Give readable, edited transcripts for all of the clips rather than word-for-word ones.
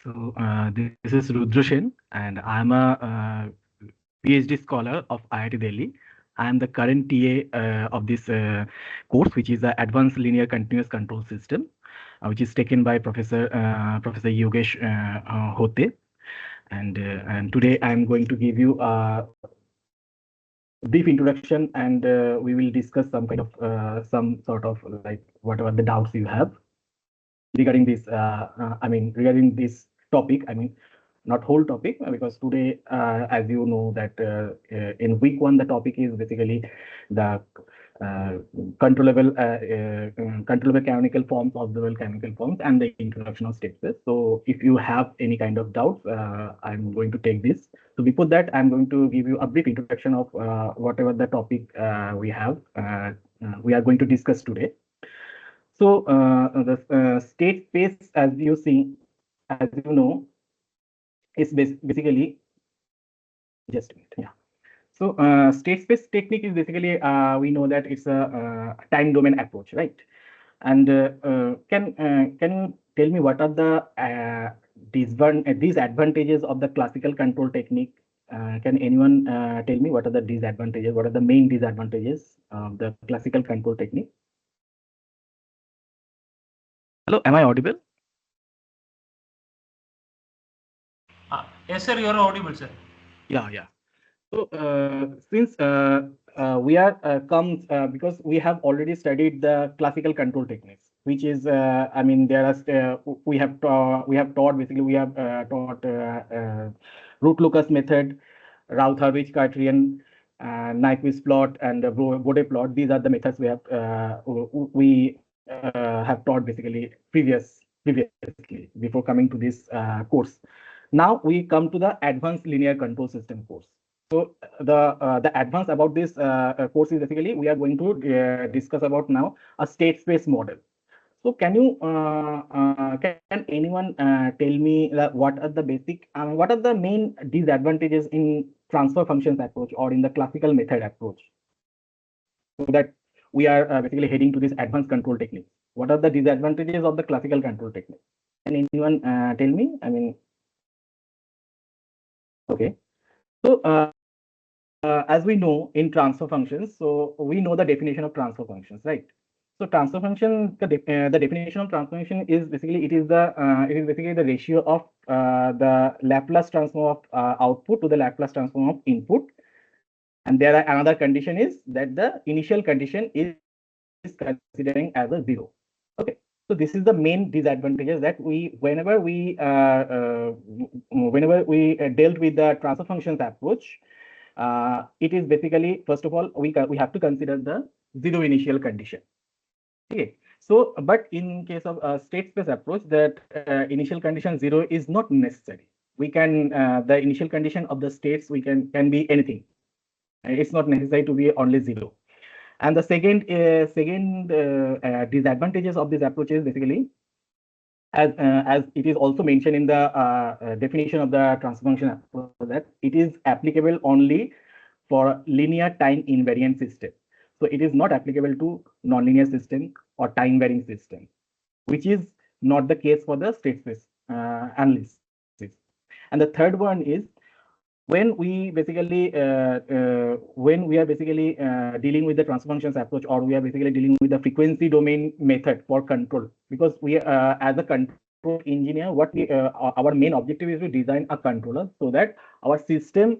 This is Rudrashen, and I'm a PhD scholar of IIT Delhi. I am the current TA of this course, which is the Advanced Linear Continuous Control System, which is taken by Professor Yogesh Hote. And today I'm going to give you a brief introduction, and we will discuss some sort of like whatever the doubts you have regarding this. Regarding this topic. Not whole topic, because today, as you know, that in week one the topic is basically the uh, controllable canonical forms, observable canonical forms, and the introduction of state space. So if you have any kind of doubts, I'm going to take this. So before that, I'm going to give you a brief introduction of whatever the topic we are going to discuss today. So the state space, as you know, is basically just a minute. Yeah. So state space technique is basically we know that it's a time domain approach, right? And can you tell me what are the disadvantages of the classical control technique? Can anyone tell me what are the disadvantages? What are the main disadvantages of the classical control technique? Hello, am I audible? Yes, sir, you are audible, sir. Yeah, yeah. So, since we are comes because we have already studied the classical control techniques, which is, there are we have taught basically we have taught root locus method, Routh-Hurwitz Cartesian, Nyquist plot, and Bode plot. These are the methods we have taught basically previously before coming to this course. Now we come to the advanced linear control system course. So the advance about this course is basically we are going to discuss about now a state space model. So can anyone tell me what are the what are the main disadvantages in transfer functions approach or in the classical method approach? So that we are basically heading to this advanced control technique. What are the disadvantages of the classical control technique? Can anyone tell me? Okay. So as we know in transfer functions, so we know the definition of transfer functions, right? So transfer function, the definition of transfer function is basically it is basically the ratio of the Laplace transform of output to the Laplace transform of input. And there are another condition is that the initial condition is considering as a zero. Okay. So this is the main disadvantages that whenever we dealt with the transfer functions approach, it is basically, first of all, we have to consider the zero initial condition. Okay. So, but in case of a state space approach, that initial condition zero is not necessary. We can the initial condition of the states can be anything. It's not necessary to be only zero. And the second disadvantages of this approach is basically as it is also mentioned in the definition of the transfer function approach, that it is applicable only for linear time invariant system. So it is not applicable to nonlinear system or time varying system, which is not the case for the state space analysis. And the third one is when we are basically dealing with the transfer functions approach, or we are basically dealing with the frequency domain method for control, because we as a control engineer, our main objective is to design a controller so that our system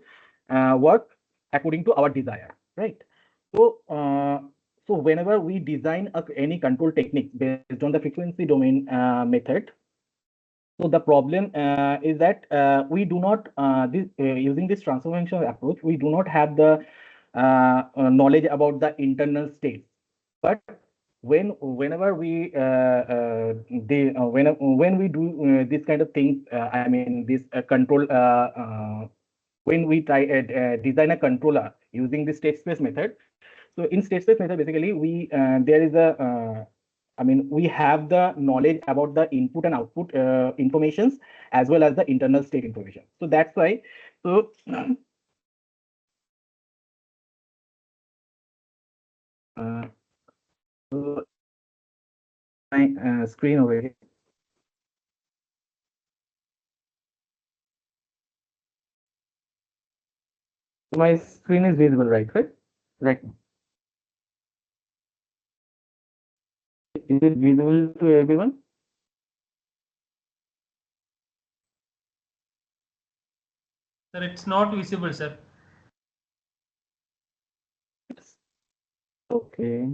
work according to our desire, right? So so whenever we design any control technique based on the frequency domain method, so the problem is that we do not using this transfer function approach, we do not have the knowledge about the internal states. But whenever we when we do this kind of things, this control when we try design a controller using the state space method. So in state space method, basically there is a we have the knowledge about the input and output informations as well as the internal state information. So that's why. So, so my screen over here. My screen is visible, right? Right? Right. Is it visible to everyone? Sir, it's not visible, sir. Okay.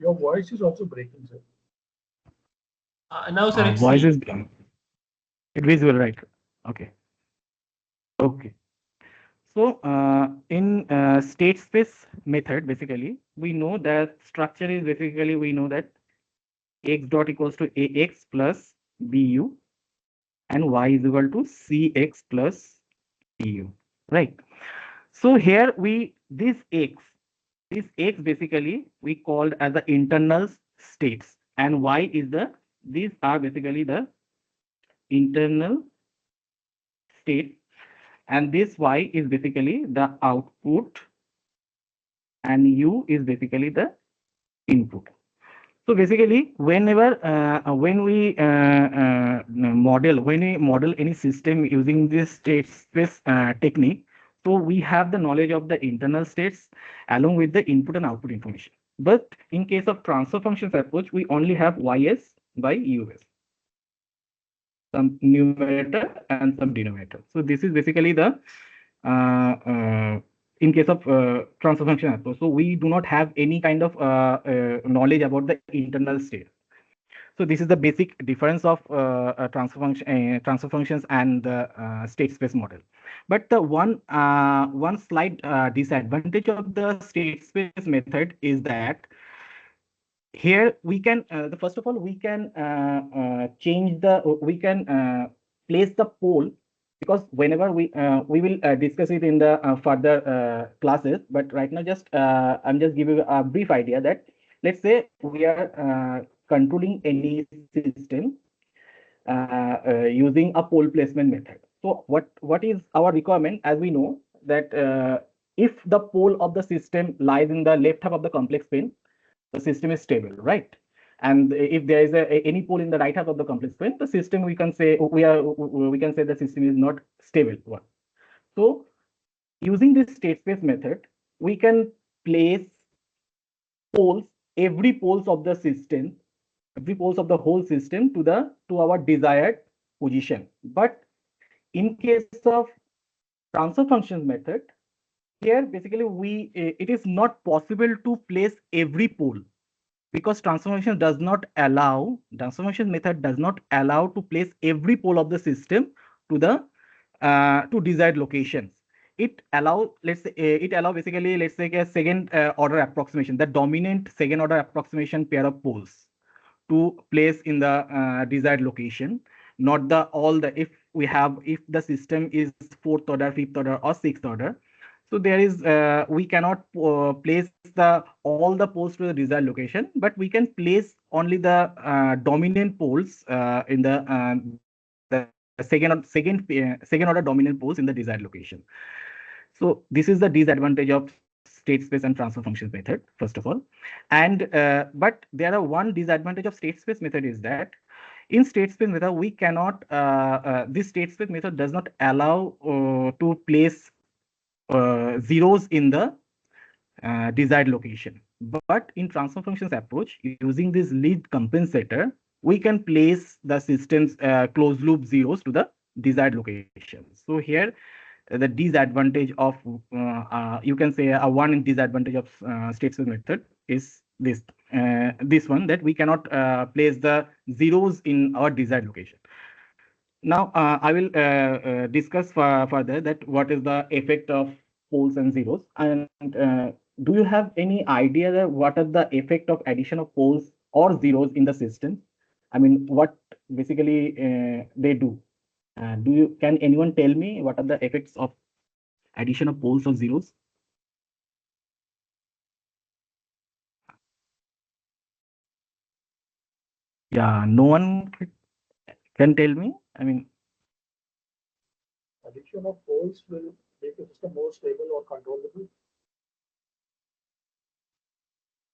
Your voice is also breaking, sir. Now, sir, it's Voice is it visible, right? Okay. Okay. So in state space method, basically, we know that structure is basically we know that x dot equals to ax plus bu and y is equal to cx plus du, right? So here this x basically we called as the internal states and y is the these are basically the internal state and this y is basically the output and u is basically the input. So basically, when we model any system using this state space technique, so we have the knowledge of the internal states along with the input and output information. But in case of transfer functions approach, we only have ys by us, some numerator and some denominator. So this is basically the in case of transfer function approach. So we do not have any kind of knowledge about the internal state. So this is the basic difference of transfer functions and the state space model. But the one slight disadvantage of the state space method is that here we can the first of all we can change the we can place the pole because whenever we will discuss it in the further classes, but right now just I'm just giving a brief idea that let's say we are controlling any system using a pole placement method. So what is our requirement? As we know that if the pole of the system lies in the left half of the complex plane, the system is stable, right? And if there is any pole in the right half of the complex plane, the system we can say we can say the system is not stable one. So using this state space method, we can place poles, every poles of the system, every poles of the whole system to our desired position. But in case of transfer functions method, here basically it is not possible to place every pole because transformation method does not allow to place every pole of the system to the to desired locations. It allow let's say it allow basically let's say a second order approximation, the dominant second order approximation pair of poles to place in the desired location, not the all the if the system is fourth order, fifth order, or sixth order. So there is we cannot place the all the poles to the desired location, but we can place only the dominant poles in the second order dominant poles in the desired location. So this is the disadvantage of state space and transfer functions method, first of all. And but there are one disadvantage of state space method is that in state space method we cannot this state space method does not allow to place zeros in the desired location. But in transfer functions approach, using this lead compensator, we can place the system's closed loop zeros to the desired location. So here the disadvantage of you can say a one disadvantage of state space method is this one, that we cannot place the zeros in our desired location. Now I will discuss further that what is the effect of poles and zeros. And do you have any idea that what are the effect of addition of poles or zeros in the system? I mean, what basically they do? Do you can anyone tell me what are the effects of addition of poles or zeros? Yeah, no one can tell me. I mean, Addition of poles will make the system more stable or controllable.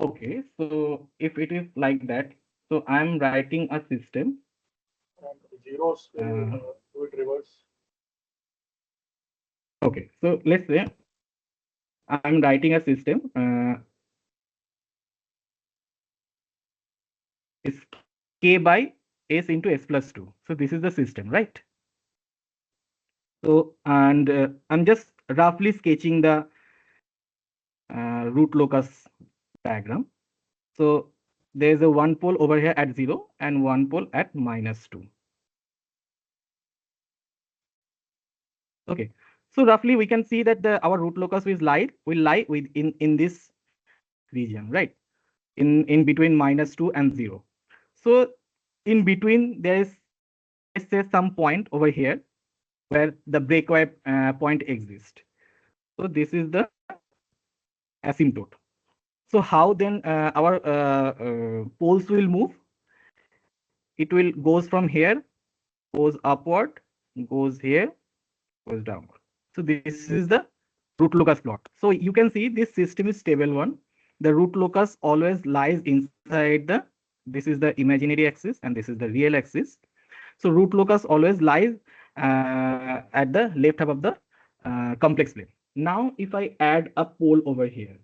okay, so if it is like that, so I'm writing a system. And zeros will Uh, do it reverse. Okay, so let's say I'm writing a system. Is k by s into s plus 2. So this is the system, right? So, and I'm just roughly sketching the root locus diagram. So there's a one pole over here at 0 and one pole at -2. Okay, so roughly we can see that our root locus will lie in this region, right? In between -2 and 0. So in between there is, let's say, some point over here where the breakaway point exists. So this is the asymptote. So how then our poles will move? It will goes from here, goes upward, goes here, goes downward. So this is the root locus plot. So you can see this system is stable one. The root locus always lies inside the, this is the imaginary axis and this is the real axis. So root locus always lies at the left half of the complex plane. Now if I add a pole over here,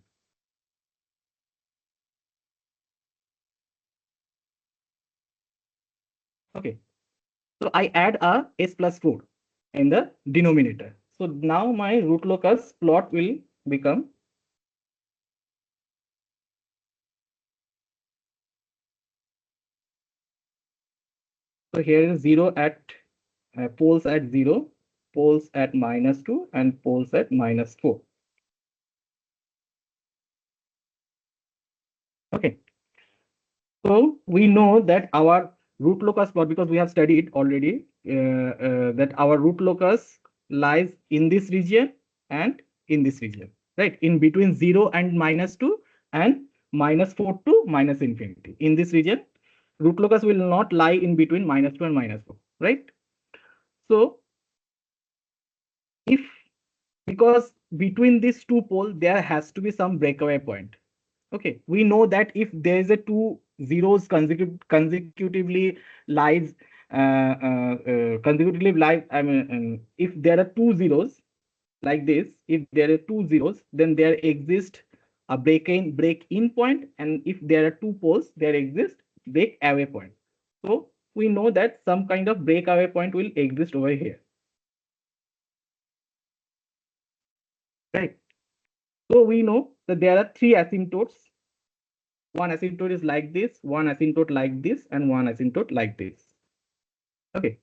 okay, so I add a s plus 4 in the denominator. So now my root locus plot will become, so here is 0 at poles at 0, poles at -2 and poles at -4. Okay, so we know that our root locus plot, because we have studied already that our root locus lies in this region and in this region, right? In between 0 and -2 and -4 to -infinity. In this region, root locus will not lie in between -2 and -4, right? So if, because between these two poles there has to be some breakaway point. Okay, we know that if there is a two zeros consecutively lies consecutively live, I mean, if there are two zeros like this, if there are two zeros, then there exists a break in point, and if there are two poles, there exists break away point. So we know that some kind of break away point will exist over here, right? So we know that there are three asymptotes. One asymptote is like this, one asymptote like this, and one asymptote like this. Okay,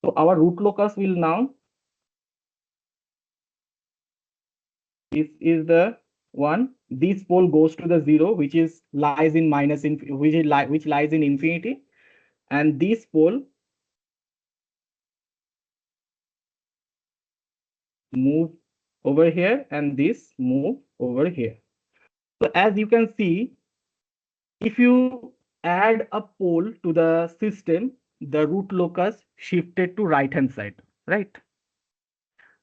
so our root locus will now, this is the one, this pole goes to the 0, which is lies in which lies in infinity, and this pole move over here and this move over here. So as you can see, if you add a pole to the system, the root locus shifted to right hand side, right?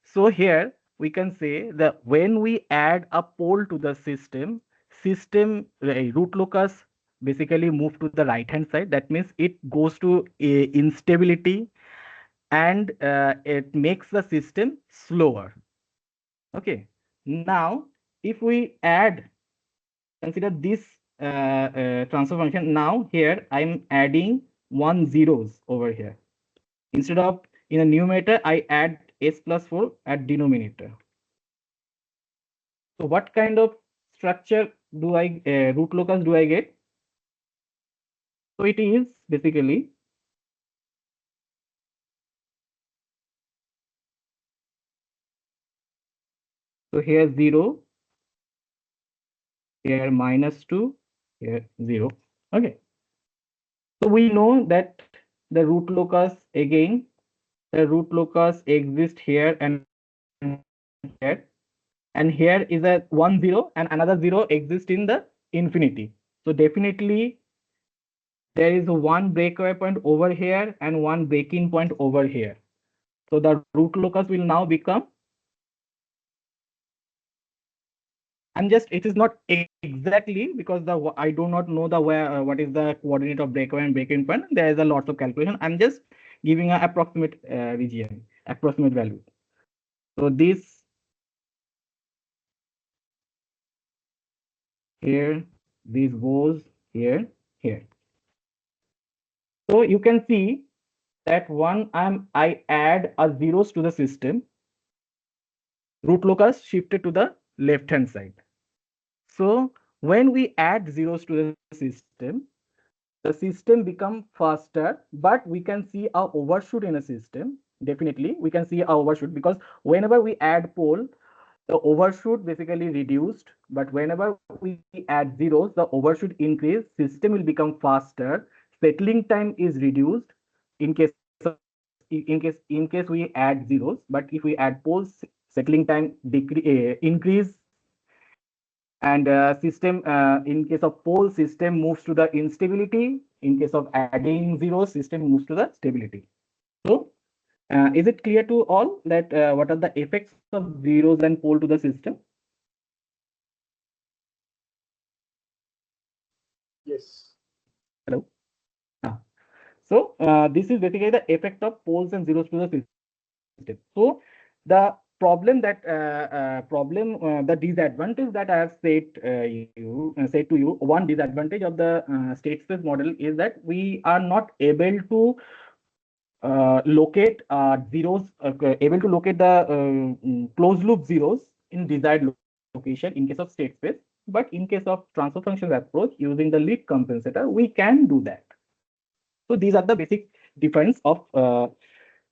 So here we can say that when we add a pole to the system root locus basically move to the right hand side. That means it goes to instability, and it makes the system slower. Okay. Now, if we add, consider this transfer function. Now here I'm adding one zeros over here. Instead of in a numerator, I add s plus 4 at denominator. So what kind of structure do I root locus do I get? So it is basically, so here 0, here -2, here 0. Okay. So we know that the root locus, again, the root locus exists here and here. And here is a 1 0 and another 0 exists in the infinity. So definitely there is one breakaway point over here and one break-in point over here. So the root locus will now become, I'm just, it is not exactly because the I do not know the where what is the coordinate of breakaway and break-in point. There is a lot of calculation. I'm just giving an approximate region, approximate value. So this here, this goes here, here. So you can see that I add a zeros to the system, root locus shifted to the left hand side. So when we add zeros to the system become faster, but we can see a overshoot in a system. Definitely we can see a overshoot, because whenever we add pole, the overshoot basically reduced, but whenever we add zeros, the overshoot increase, system will become faster, settling time is reduced in case of in case we add zeros. But if we add poles, settling time increase, and system in case of pole, system moves to the instability. In case of adding zeros, system moves to the stability. So is it clear to all that what are the effects of zeros and pole to the system? Yes. Hello. Ah. So this is basically the effect of poles and zeros to the system. So the problem that the disadvantage that I have said to you, one disadvantage of the state space model is that we are not able to locate zeros, able to locate the closed loop zeros in desired location in case of state space. But in case of transfer functions approach using the lead compensator, we can do that. So these are the basic difference of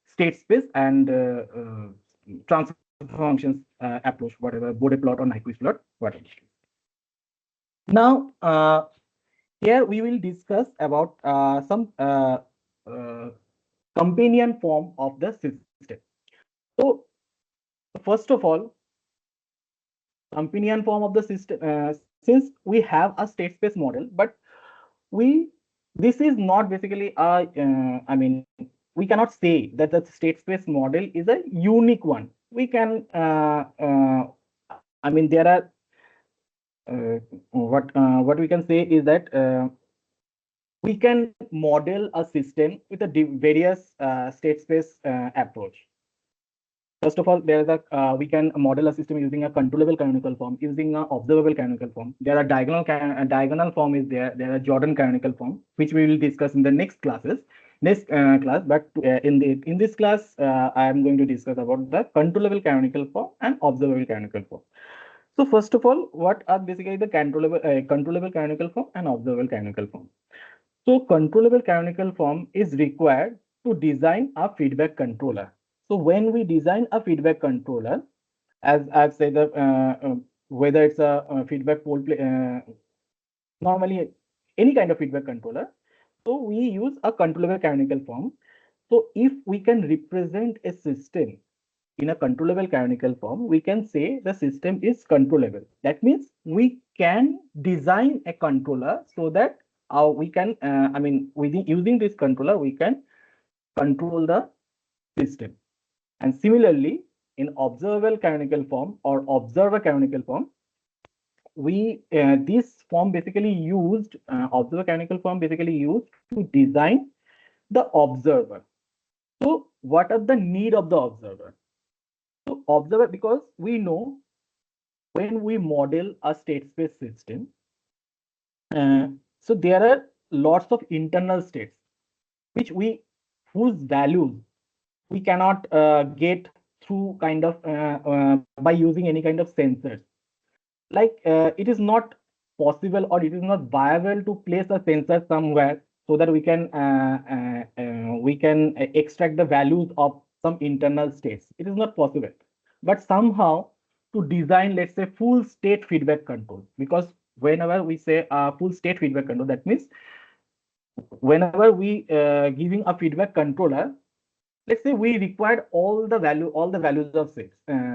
state space and transfer functions approach, whatever, Bode plot or Nyquist plot, whatever. Now, here we will discuss about some companion form of the system. So, first of all, companion form of the system, since we have a state space model, but we this is not basically a we cannot say that the state space model is a unique one. We can there are what we can say is that we can model a system with a various state space approach. First of all, there is a we can model a system using a controllable canonical form, using a observable canonical form. There are diagonal form is there. There are Jordan canonical form, which we will discuss in the next class. But in this class, I am going to discuss about the controllable canonical form and observable canonical form. So first of all, what are basically the controllable canonical form and observable canonical form? So controllable canonical form is required to design a feedback controller. So when we design a feedback controller, as I've said, whether it's a feedback pole play, normally any kind of feedback controller, so we use a controllable canonical form. So if we can represent a system in a controllable canonical form, we can say the system is controllable. That means we can design a controller so that we can, using this controller, we can control the system. And similarly, in observable canonical form or observer canonical form, we this form basically used observer canonical form basically used to design the observer. So what are the need of the observer? So observer, because we know when we model a state space system, so there are lots of internal states which we whose values we cannot get through kind of by using any kind of sensors. Like it is not possible or it is not viable to place a sensor somewhere so that we can extract the values of some internal states. It is not possible, but somehow to design, let's say, full state feedback control, because whenever we say full state feedback control, that means whenever we giving a feedback controller, let's say we required all the values of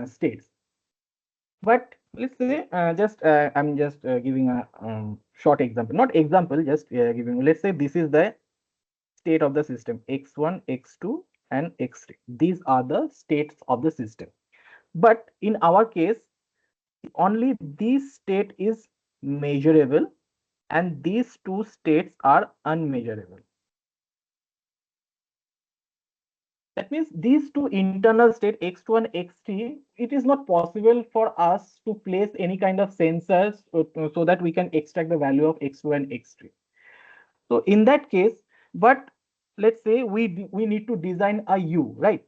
states. But let's say I'm just giving a short example, not example, just giving. Let's say this is the state of the system: x1, x2, and x3. These are the states of the system. But in our case, only this state is measurable, and these two states are unmeasurable. That means these two internal state x2 and x3, it is not possible for us to place any kind of sensors so that we can extract the value of x2 and x3. So in that case, but let's say we need to design a U, right?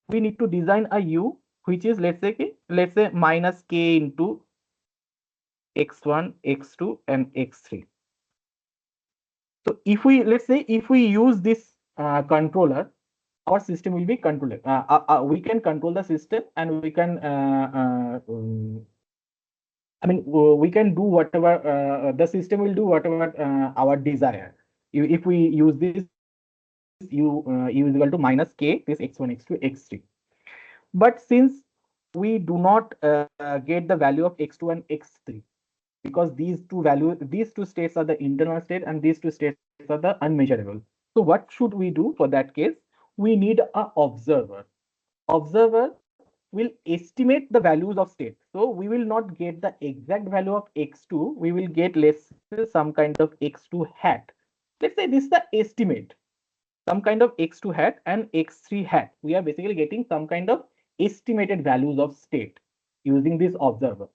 We need to design a U which is let's say minus k into x1, x2, and x3. So if we let's say if we use this controller, our system will be controlled. We can control the system, and we can we can do whatever the system will do whatever our desire. If we use this u is equal to minus k, this x1, x2, x3. But since we do not get the value of x2 and x3, because these two states are the internal state and these two states are the unmeasurable. So what should we do for that case? We need a observer. Observer will estimate the values of state. So we will not get the exact value of x2. We will get, let's say, some kind of x2 hat. Let's say this is the estimate, some kind of x2 hat and x3 hat. We are basically getting some kind of estimated values of state using this observer.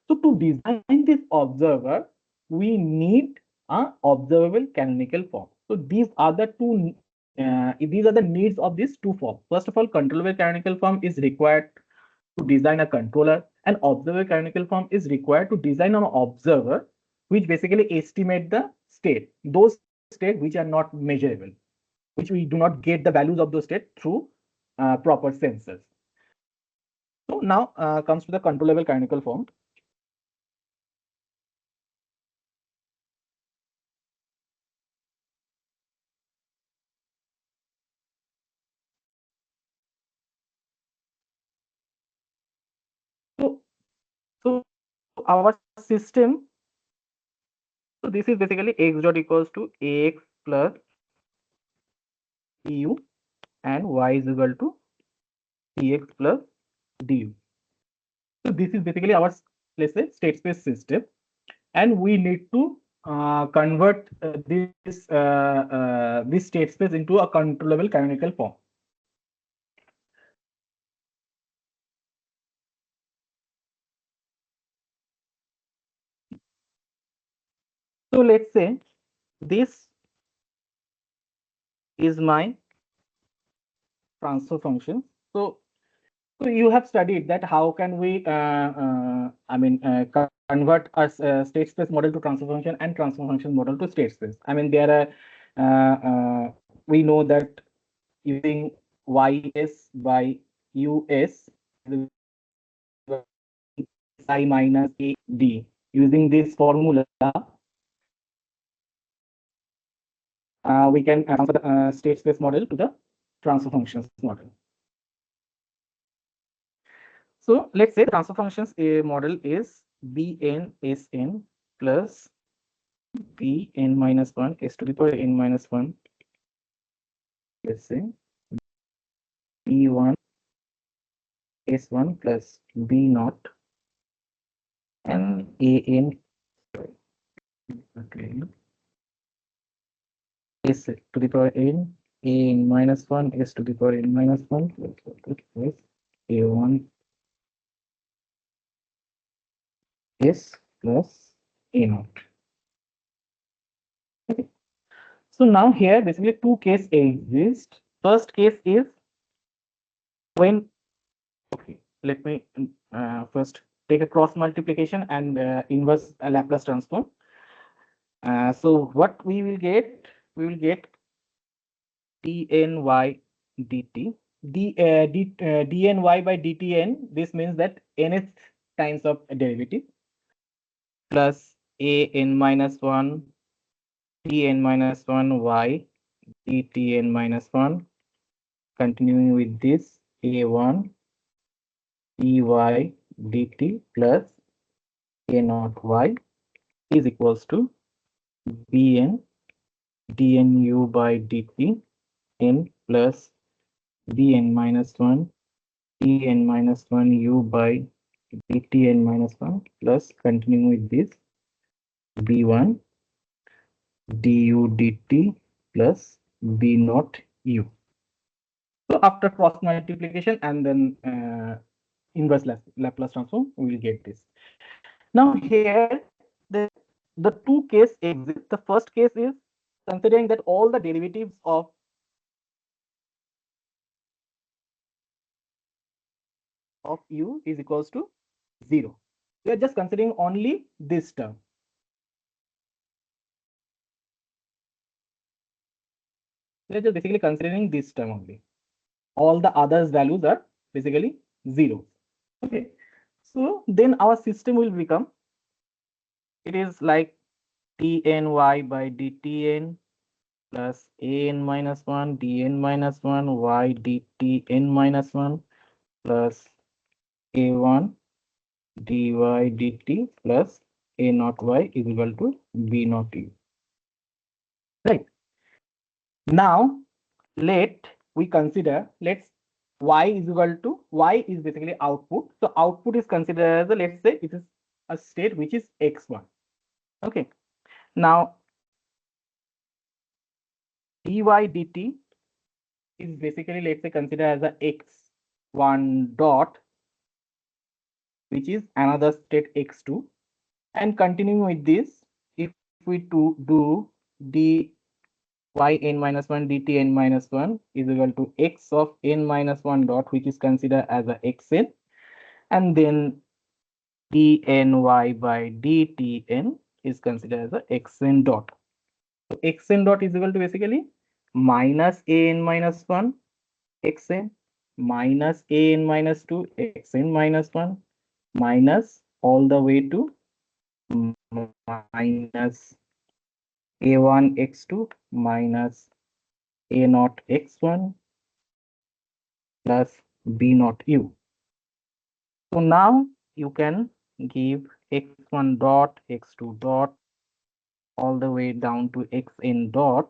So to design this observer, we need a observable canonical form. So these are the needs of these two forms. First of all, controllable canonical form is required to design a controller, and observer canonical form is required to design an observer, which basically estimate the state, those states which are not measurable, which we do not get the values of those states through proper sensors. So now comes to the controllable canonical form. So, so our system, so this is basically x dot equals to ax plus du and y is equal to dx plus du. So this is basically our, let's say, state space system, and we need to convert this state space into a controllable canonical form. So let's say this is my transfer function. So you have studied that how can we convert a state space model to transfer function and transfer function model to state space. I mean, there are we know that using ys by us I minus a d, using this formula we can transfer the state space model to the transfer functions model. So let's say the transfer functions model is bn plus bn minus 1 s to the power n minus 1. Let's say b1 s1 plus b naught and an, okay, s to the power n minus 1 s to the power n minus 1 plus a1 s plus a naught. Okay. So now here basically two cases exist. First case is when, okay, let me first take a cross multiplication and inverse Laplace transform. So what we will get dny dt. Dny by dtn, this means that nth times of derivative plus an minus 1 tn minus 1 y dtn minus 1, continuing with this a1 dy dt plus a naught y is equals to bn dnu by dt n plus bn minus 1 tn minus 1 u by dtn minus 1 plus continuing with this b1 du dt plus b naught u. So after cross multiplication and then inverse Laplace transform, we will get this. Now here the two case exist. The first case is considering that all the derivatives of u is equals to 0. We are just considering only this term. We are just basically considering this term only. All the others values are basically 0. Okay. So then our system will become, it is like dny by dtn plus an minus 1 dn minus 1 y dtn minus 1 plus a1 dy dt plus a naught y is equal to b naught u. Right. Now let we consider, let's y is equal to, y is basically output. So output is considered as a, let's say it is a state which is x1. Okay. Now dy dt is basically, let's say, consider as a x1 dot, which is another state x2. And continuing with this, if we do dy n minus 1 dt n minus 1 is equal to x of n minus 1 dot, which is considered as a xn, and then dny by dtn is considered as a xn dot. So xn dot is equal to basically minus an minus 1 xn minus an minus 2 xn minus 1 minus all the way to minus a1 x2 minus a naught x1 plus b naught u. So now you can give x1 dot x2 dot all the way down to xn dot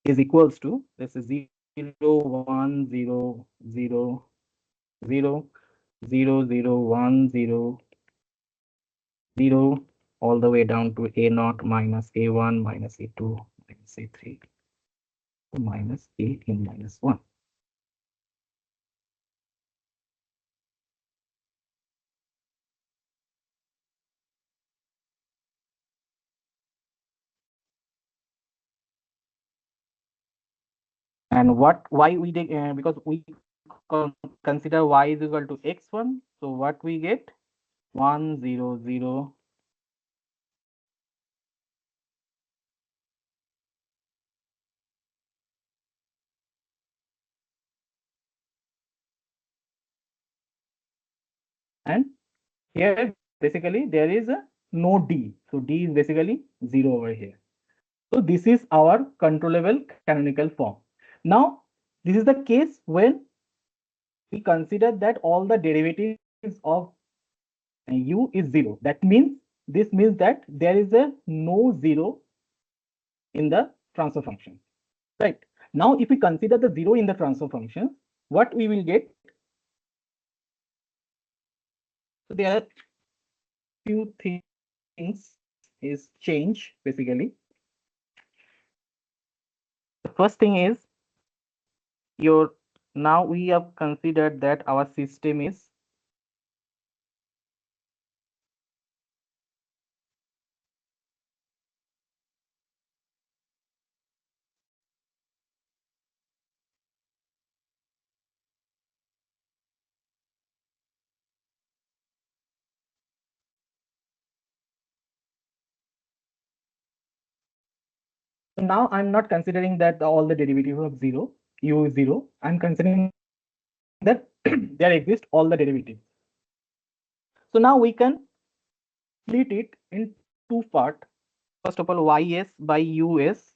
is equals to, this is 0 1 0 0 0 0 0 1 0 0 all the way down to a naught minus a1 minus a2 minus a3 minus a n minus 1. And what, why we did, because we consider y is equal to x1, so what we get 1 0 0 and here basically there is a no d, so d is basically 0 over here. So this is our controllable canonical form. Now this is the case when we consider that all the derivatives of u is 0. That means, this means that there is a no 0 in the transfer function, right? Now if we consider the 0 in the transfer function, what we will get, so there are few things is change basically. The first thing is your, now we have considered that our system is so now I'm not considering that all the derivative of 0 u is 0. I'm considering that there exist all the derivatives. So now we can split it in two parts. First of all, ys by us.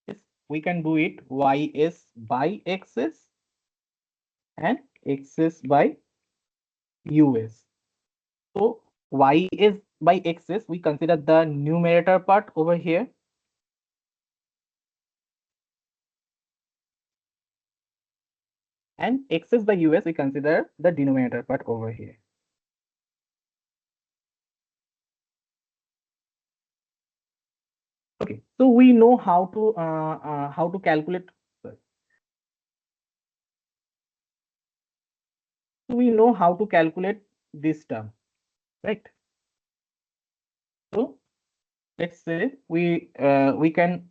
Yes, we can do it ys by xs and xs by us. So ys by xs, we consider the numerator part over here. And xs by us, we consider the denominator part over here. Okay, so we know how to calculate. Sorry. So we know how to calculate this term, right? So let's say we can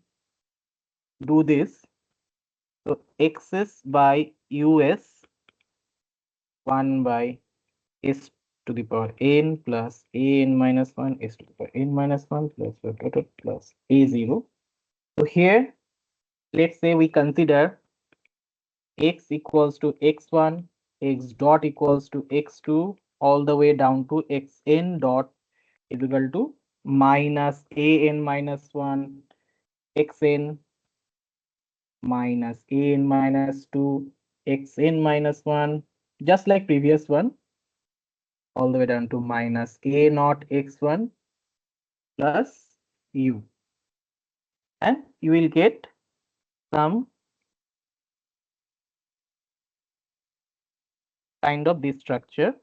do this. So xs by us 1 by s to the power n plus an minus 1 s to the power n minus 1 plus plus a0. So here, let's say we consider x equals to x1, x dot equals to x2, all the way down to xn dot is equal to minus an minus 1, xn minus an minus 2, xn minus 1, just like previous one, all the way down to minus a naught x1 plus u. And you will get some kind of this structure.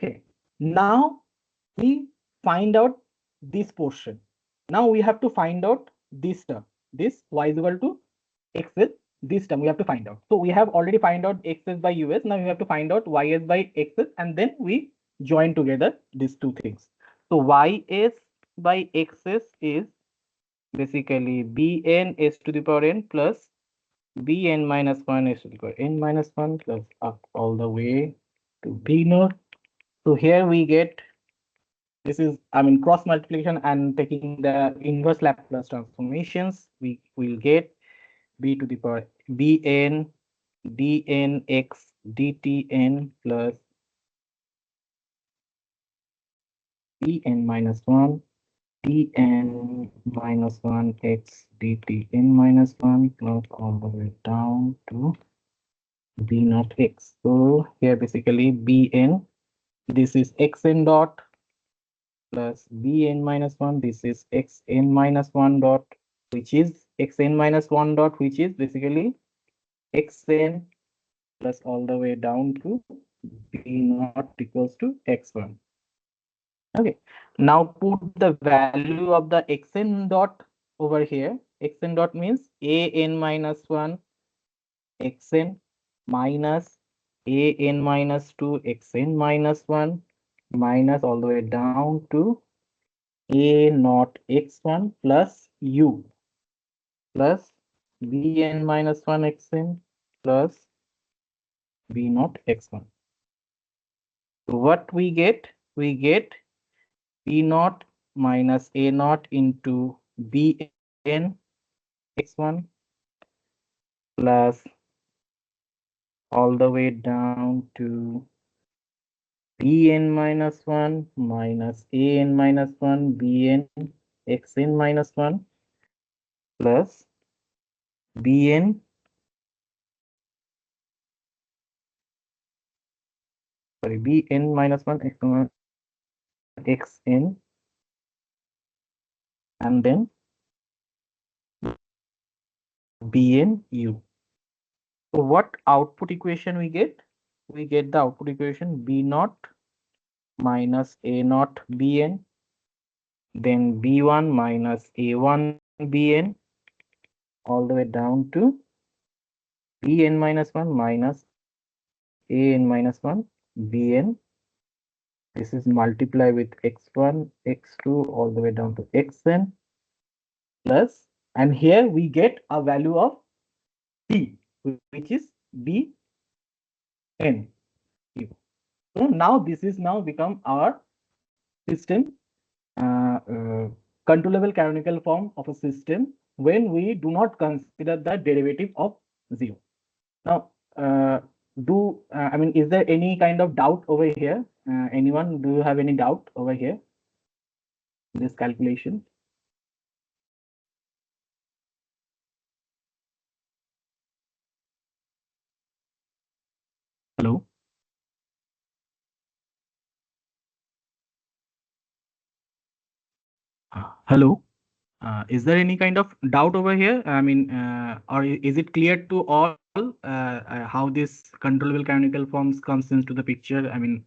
Okay, now we find out this portion. Now we have to find out this term. This y is equal to x is this term we have to find out. So we have already find out x's by us. Now we have to find out ys by x's, and then we join together these two things. So ys by x's is basically bn s to the power n plus bn minus 1 s to the power n minus 1 plus up all the way to b naught. So here we get, this is, I mean, cross multiplication and taking the inverse Laplace transformations, we will get b to the power bn dnx dtn plus bn minus 1 dn minus 1 x dtn minus 1 plus all the way down to b naught x. So here basically bn, this is xn dot plus bn minus 1, this is xn minus 1 dot, which is xn minus 1 dot, which is basically xn plus all the way down to b naught equals to x1. Okay, now put the value of the xn dot over here. Xn dot means an minus 1 xn minus an minus 2 xn minus 1 minus all the way down to a naught x1 plus u plus bn minus 1 xn plus b naught x1. So what we get? We get b naught minus a naught into bn x1 plus all the way down to bn minus 1 minus an minus 1 bn xn minus 1 plus bn bn minus 1 xn and then bnu. So what output equation we get? We get the output equation b naught minus a naught bn, then b1 minus a1 bn, all the way down to bn minus 1 minus an minus 1 bn. This is multiply with x1, x2, all the way down to xn plus, and here we get a value of b, which is bn. So now this is now become our system, controllable canonical form of a system when we do not consider the derivative of 0. Now, I mean, is there any kind of doubt over here? Anyone, do you have any doubt over here? This calculation? Hello. Hello. Is there any kind of doubt over here? I mean, or is it clear to all how this controllable canonical forms comes into the picture? I mean,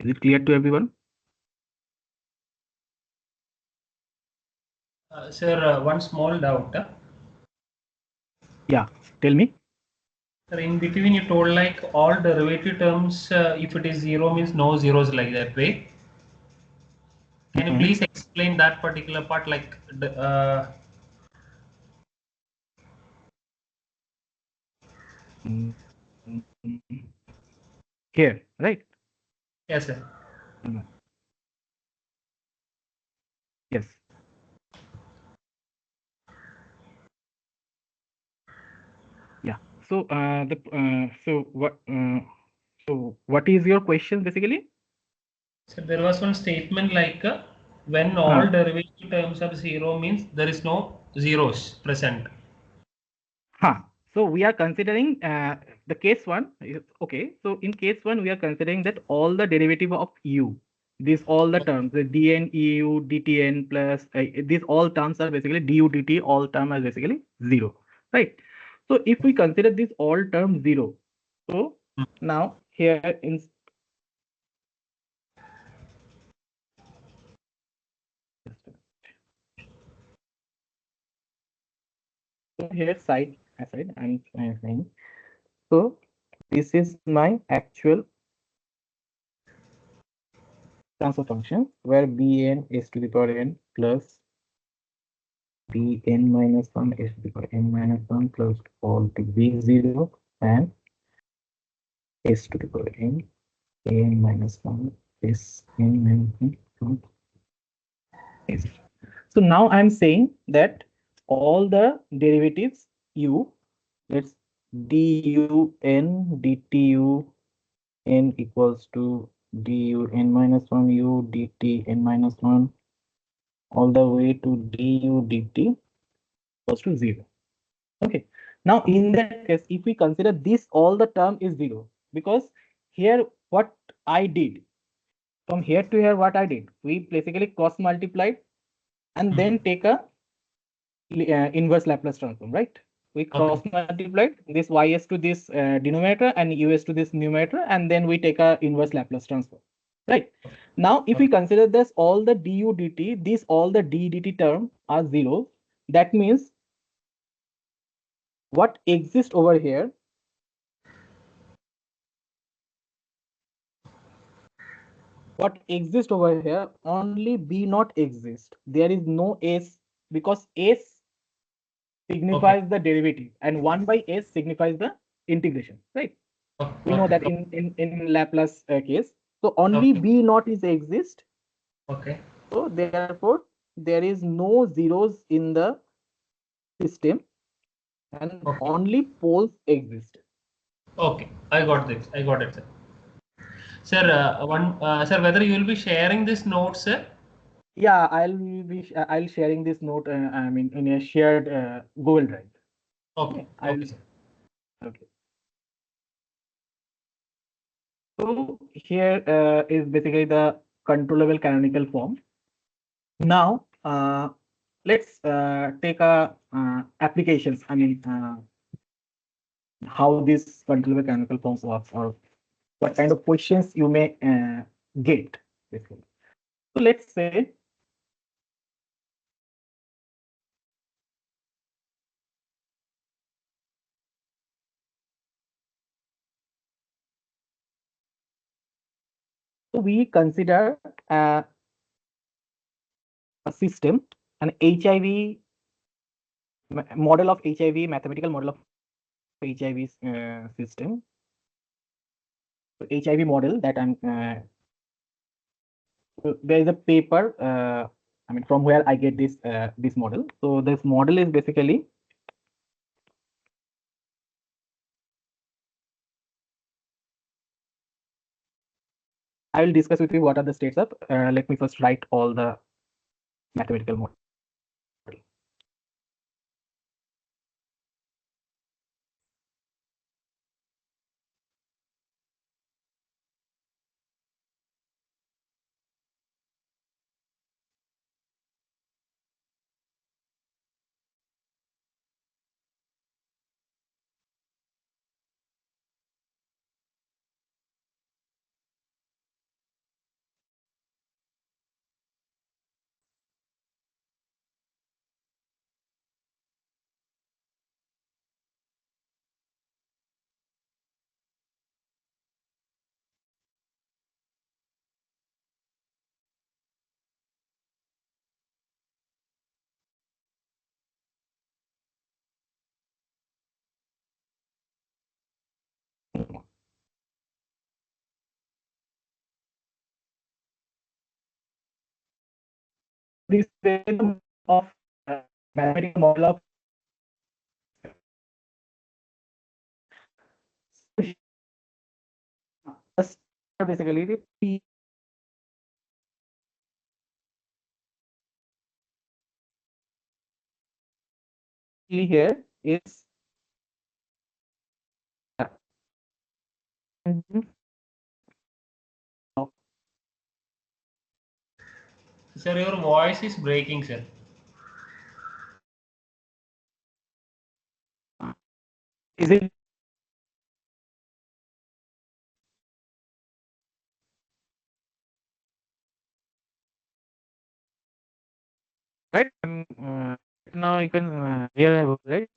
is it clear to everyone? Sir, one small doubt. Yeah, tell me. Sir, in between you told like all derivative terms, if it is zero means no zeros like that way. Can you please explain that particular part like Mm, Here, right? yes, sir. Mm, Yes. Yeah. So what is your question basically? So there was one statement like when all derivative terms are zero means there is no zeros present. Huh. So we are considering the case one. Okay. So in case one, we are considering that all the derivative of u, these all the terms, the dn, eu, dtn plus these all terms are basically du, dt, all term are basically zero, right? So if we consider this all term zero, so now here in so here side I'm saying. So this is my actual transfer function where bn is to the power n plus bn minus 1 is to the power n minus 1 plus all the b0 and s to the power n minus 1 is n minus 1 s. So now I'm saying that all the derivatives u, let's du n dtu n equals to du n minus 1 u dt n minus 1 all the way to du dt equals to 0. Okay. Now in that case, if we consider this, all the term is 0 because here what I did from here to here, what I did, we basically cross multiplied and then take a inverse Laplace transform, right? We cross multiplied this ys to this denominator and us to this numerator, and then we take a inverse Laplace transform, right? Now, if we consider this all the du dt, these all the d dt term are zeros. That means what exists over here only b not exist. There is no s because s signifies the derivative and 1 by s signifies the integration, right? We know that in Laplace case. So only b not is exist. Okay. So therefore there is no zeros in the system and only poles exist. Okay, I got this. I got it, sir. Sir, sir, whether you will be sharing this note, sir? Yeah, I'll sharing this note. I mean, in a shared Google Drive. Okay, okay, sir. Okay. So here is basically the controllable canonical form. Now let's take a applications. I mean, how this controllable canonical forms works or what kind of questions you may get. Basically. So let's say we consider a system, an HIV model of HIV, mathematical model of HIV system. So HIV model that I'm. So there is a paper. I mean, from where I get this model. So this model is basically I will discuss with you what are the states of. Let me first write all the mathematical model. this is the of mathematical model of just basically the P here is Mhm. Sir, your voice is breaking, sir. Is it right? Now you can hear about right?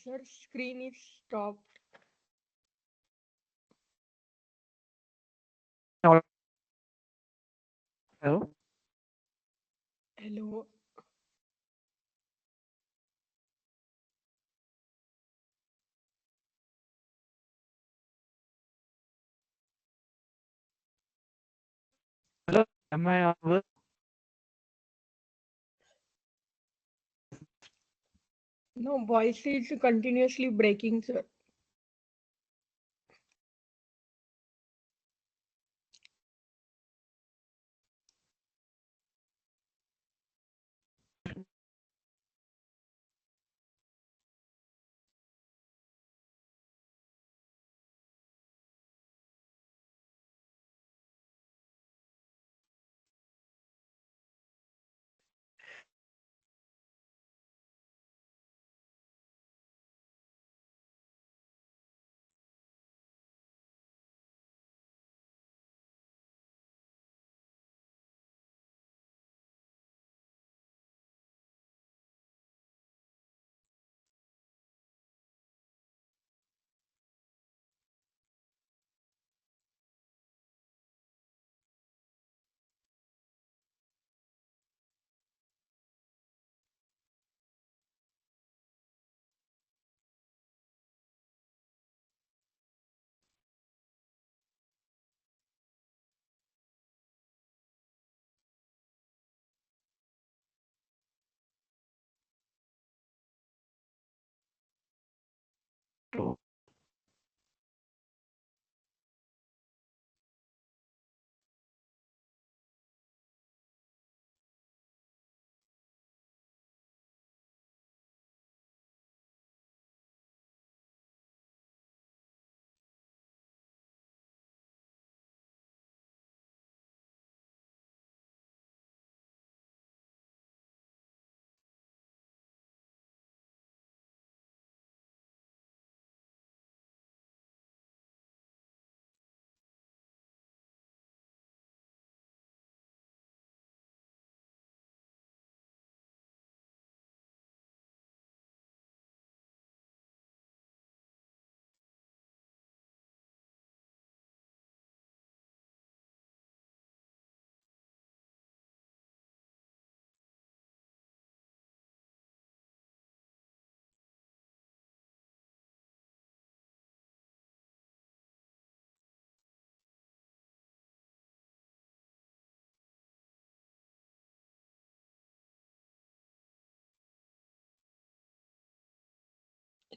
Sir, screen is stopped. Hello. Hello. Hello. Am I audible? No, voice is continuously breaking, sir.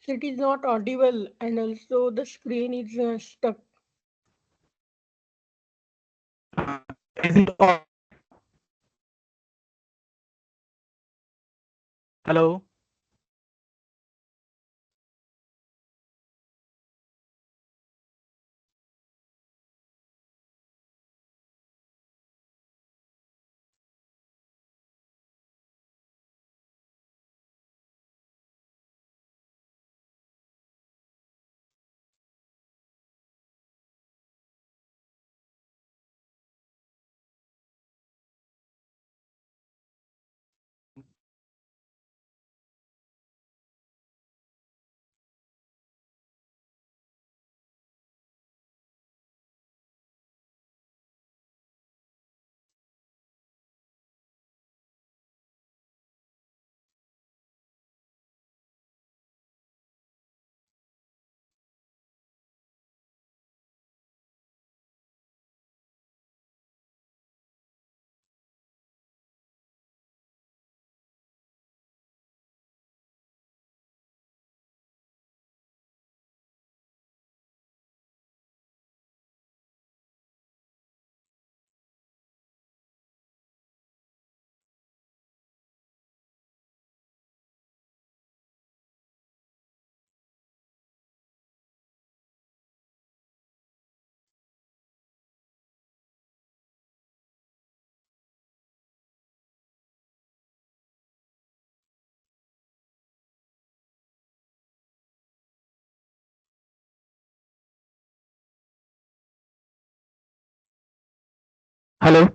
It is not audible, and also the screen is stuck. Is it on? Hello. Hello.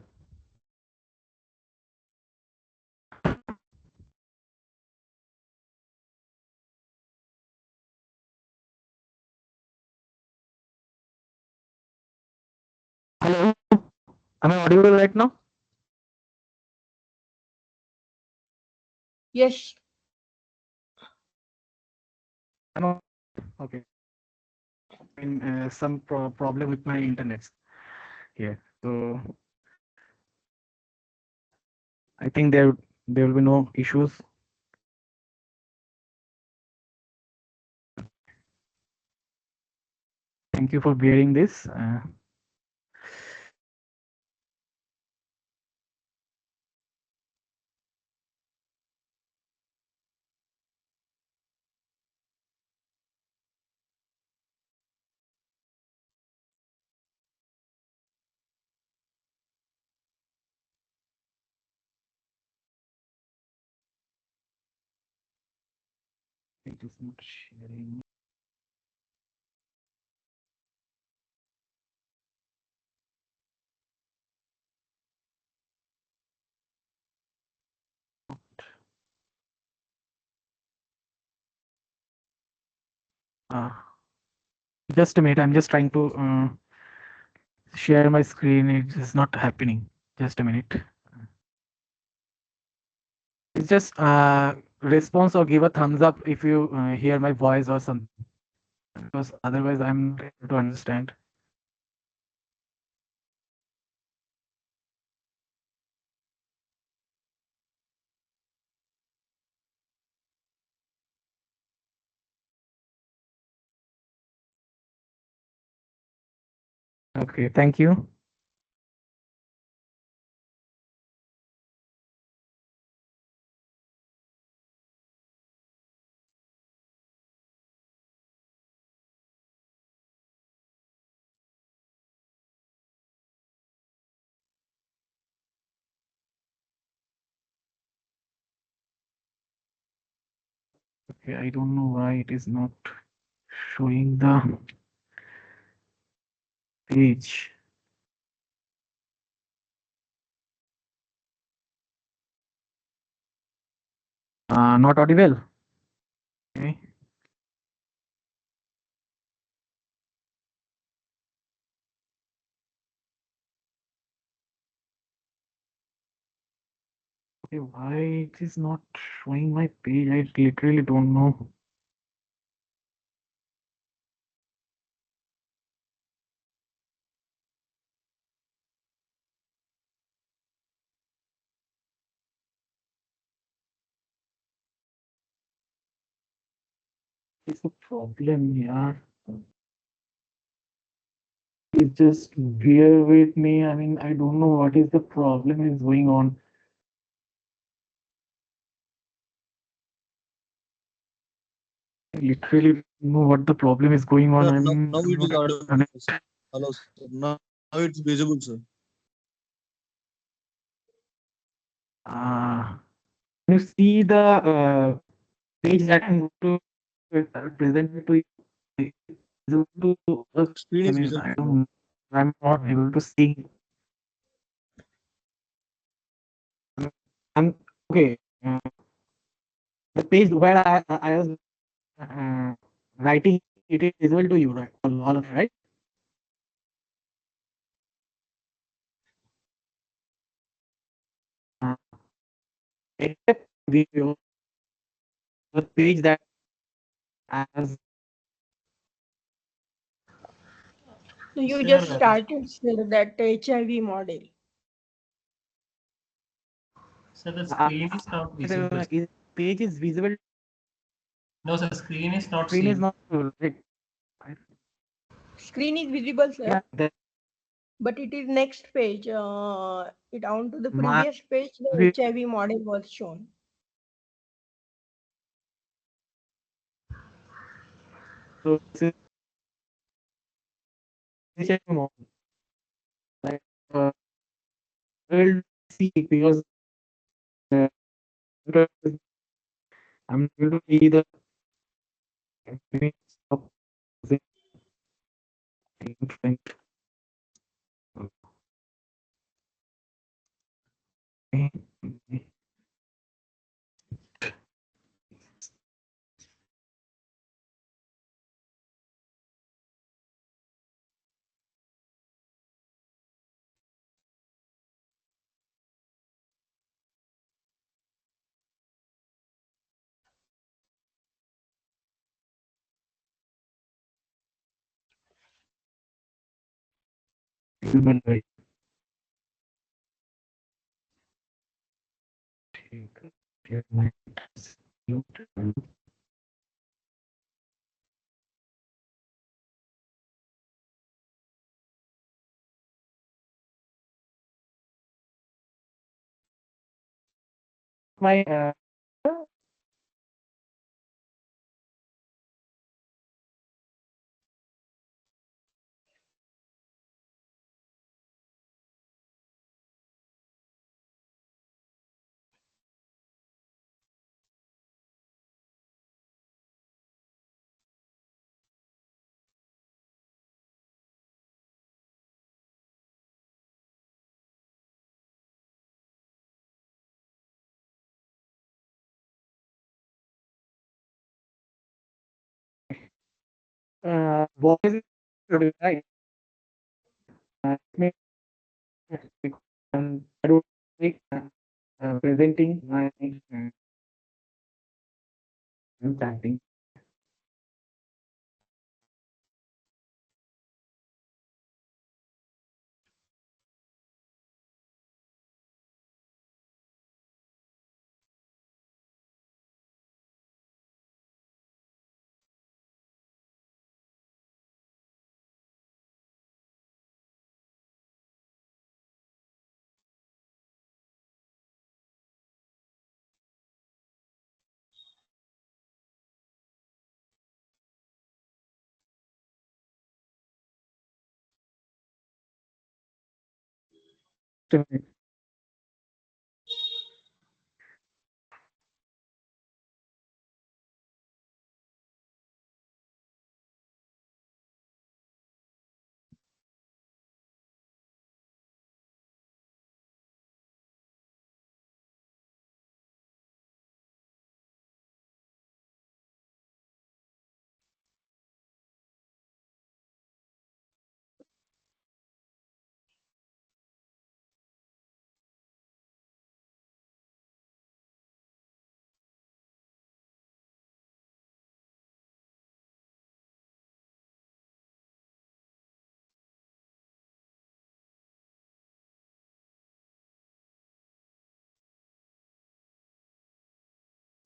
Hello. Am I audible right now? Yes. I'm okay. In some problem with my internet. Yeah. So I think there will be no issues. Thank you for bearing this. It is not sharing. Uh, just a minute. I'm just trying to share my screen. It is not happening. Just a minute. It's just response or give a thumbs up if you hear my voice or something. Because otherwise, I'm not able to understand. Okay. Thank you. Okay. I don't know why it is not showing the page. Not audible. Okay. Okay, why it is not showing my page? I literally don't know. It's a problem here. Please just bear with me. I mean, I don't know what is the problem is going on. I literally don't know what the problem is going on. Now I'm it is not able to audible. connect. Hello, sir. Now it's visible, sir. Can you see the page that I'm going to present to you? Visible to us? Screen I is mean, visible. I don't know. I'm not able to see. I'm okay. The page where I was uh, writing, it is visible to you, right? All of it, right? Uh, except the page that has So you just Sir, started, sir, that HIV model. sir, the screen is not visible. page is visible. No, sir, screen is not Screen is seen. not visible, right? Screen is visible, sir, Yeah, that but it is next page. It on to the my previous page, the HIV model was shown. so this is like will see because uh, I'm able to see the image of the thing. Human right. My voice is right. May- I don't like presenting my chanting.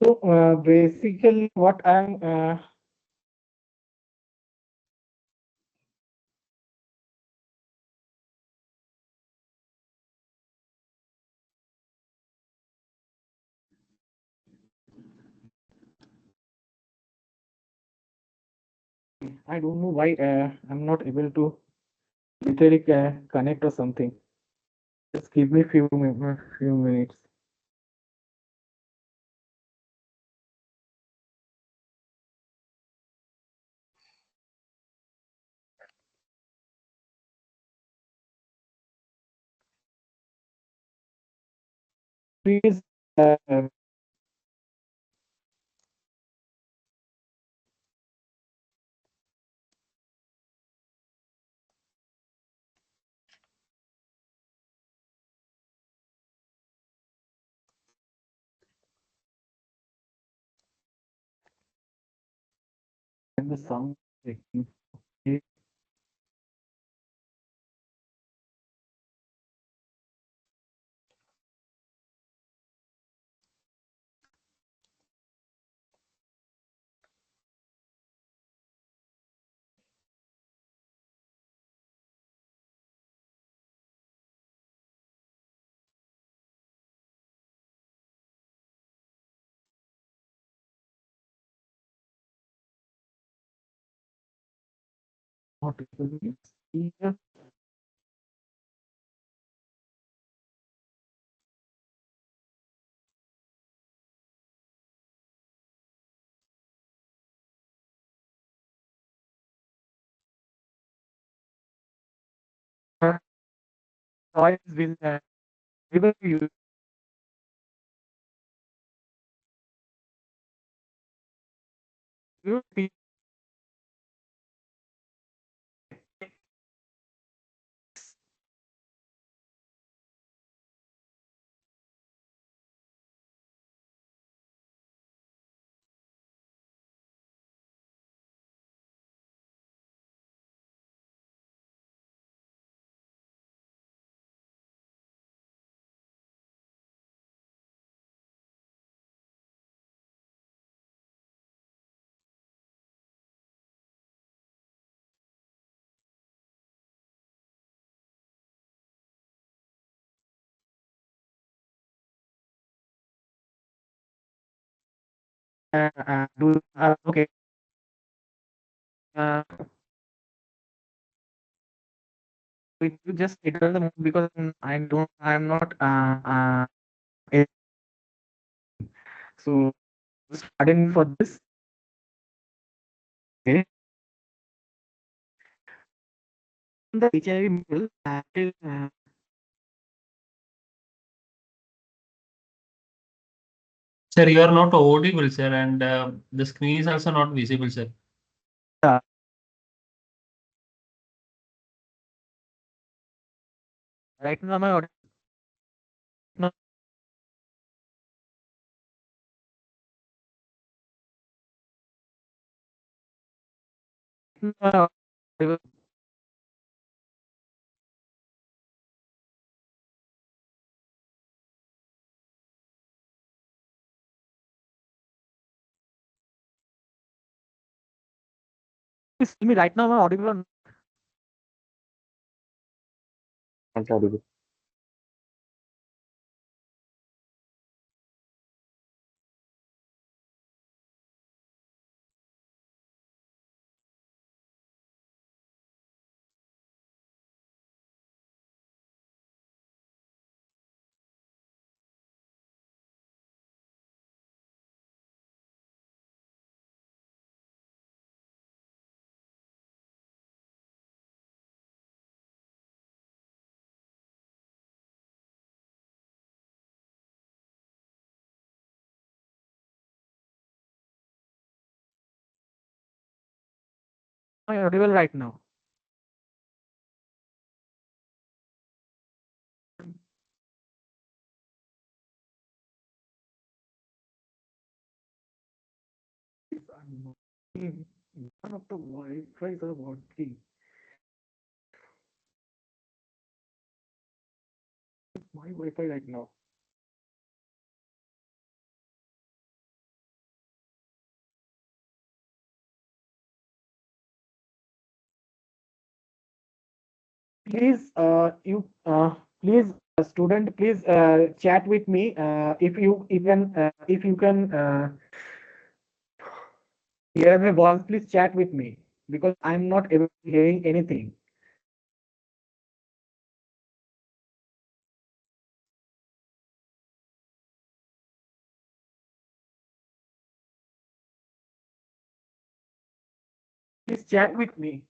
So basically, what I don't know why I'm not able to literally connect or something. Just give me few minutes. Please. And the sound checking. Okay. Not able to see. Noise will able to use You repeat. Okay. Uh, you just enter the move because I'm not eh, so just pardon me for this. Okay. The HIV people Sir, you are not audible, sir, and the screen is also not visible, sir. uh, right now my audio. No, no, audible. Please tell me right now, am I audible or not? Not audible. Am I audible right now? I'm not. None of the Wi-Fi are working. My Wi-Fi right now. Please, please, student, please chat with me. If you can hear my voice, please chat with me because I'm not able to hearing anything. Please chat with me.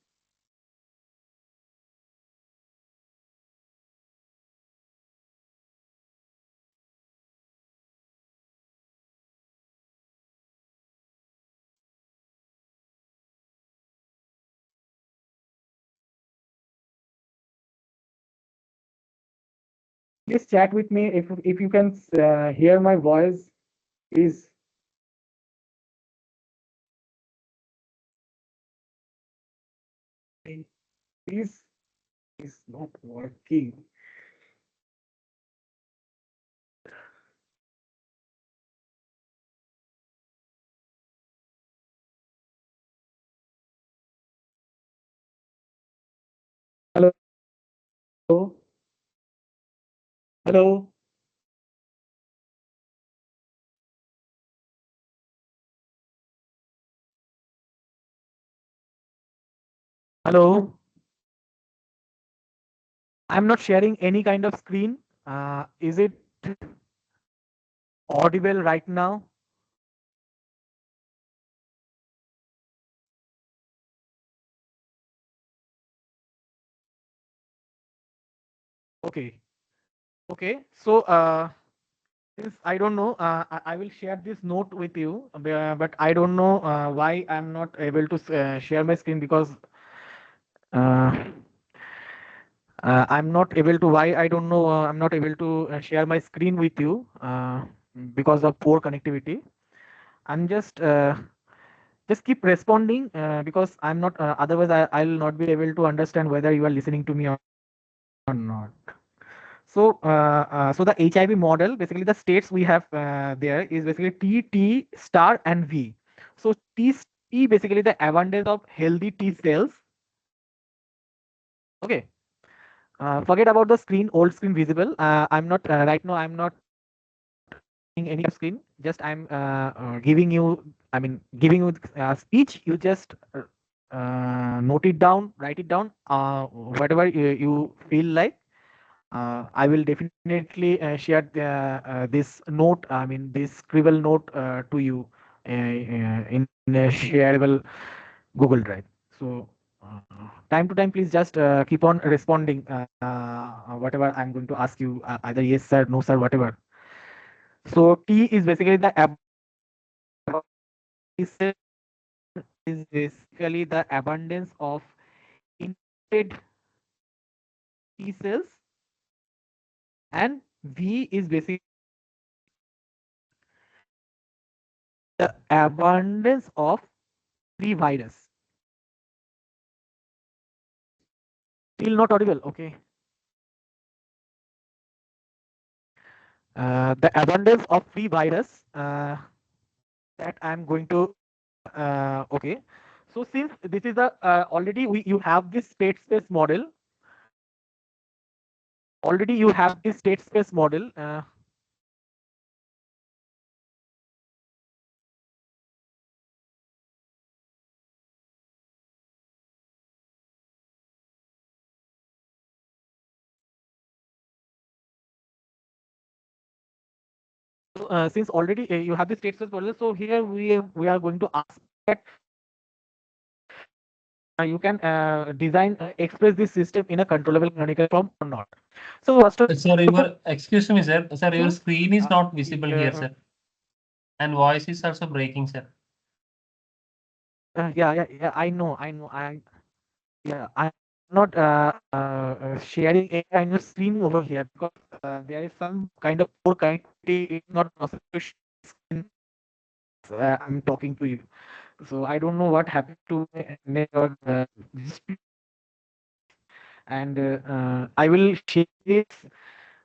Please chat with me if you can hear my voice. Please. Please, is not working. Hello. Hello. Hello. I'm not sharing any kind of screen. Is it audible right now? Okay. Okay. So Since I don't know, I will share this note with you, but I don't know why I'm not able to share my screen because uh, I'm not able to. Why I don't know. I'm not able to share my screen with you because of poor connectivity. I'm just keep responding because I'm not. Otherwise, I'll not be able to understand whether you are listening to me or not. So the HIV model, basically the states we have there is basically T, T star and V. So T basically the abundance of healthy T cells. Okay. Forget about the screen, old screen visible. I'm not right now. I'm not showing any screen. Just I'm giving you. I mean, giving you speech. You just note it down, write it down. Whatever you feel like. I will definitely share this note. I mean, this scribble note to you in a shareable Google Drive. So, time to time, please just keep on responding whatever I'm going to ask you, either yes sir, no sir, whatever. So T is basically the is basically the abundance of infected T cells, and V is basically the abundance of free virus. Still not audible. Okay. The abundance of free virus that I'm going to. Okay. So since this is a already you have this state space model. Already you have this state space model. Since already you have the state space model, so here we are going to ask that you can design express this system in a controllable canonical form or not. So first of Sir, excuse me, sir. Sir, your screen is not visible here, uh, sir. And voice is also breaking, sir. yeah. Yeah, I'm not sharing any kind of screen over here because there is some kind of poor connectivity. It's not possible to share screen. I'm talking to you, so I don't know what happened to my network. And I will share this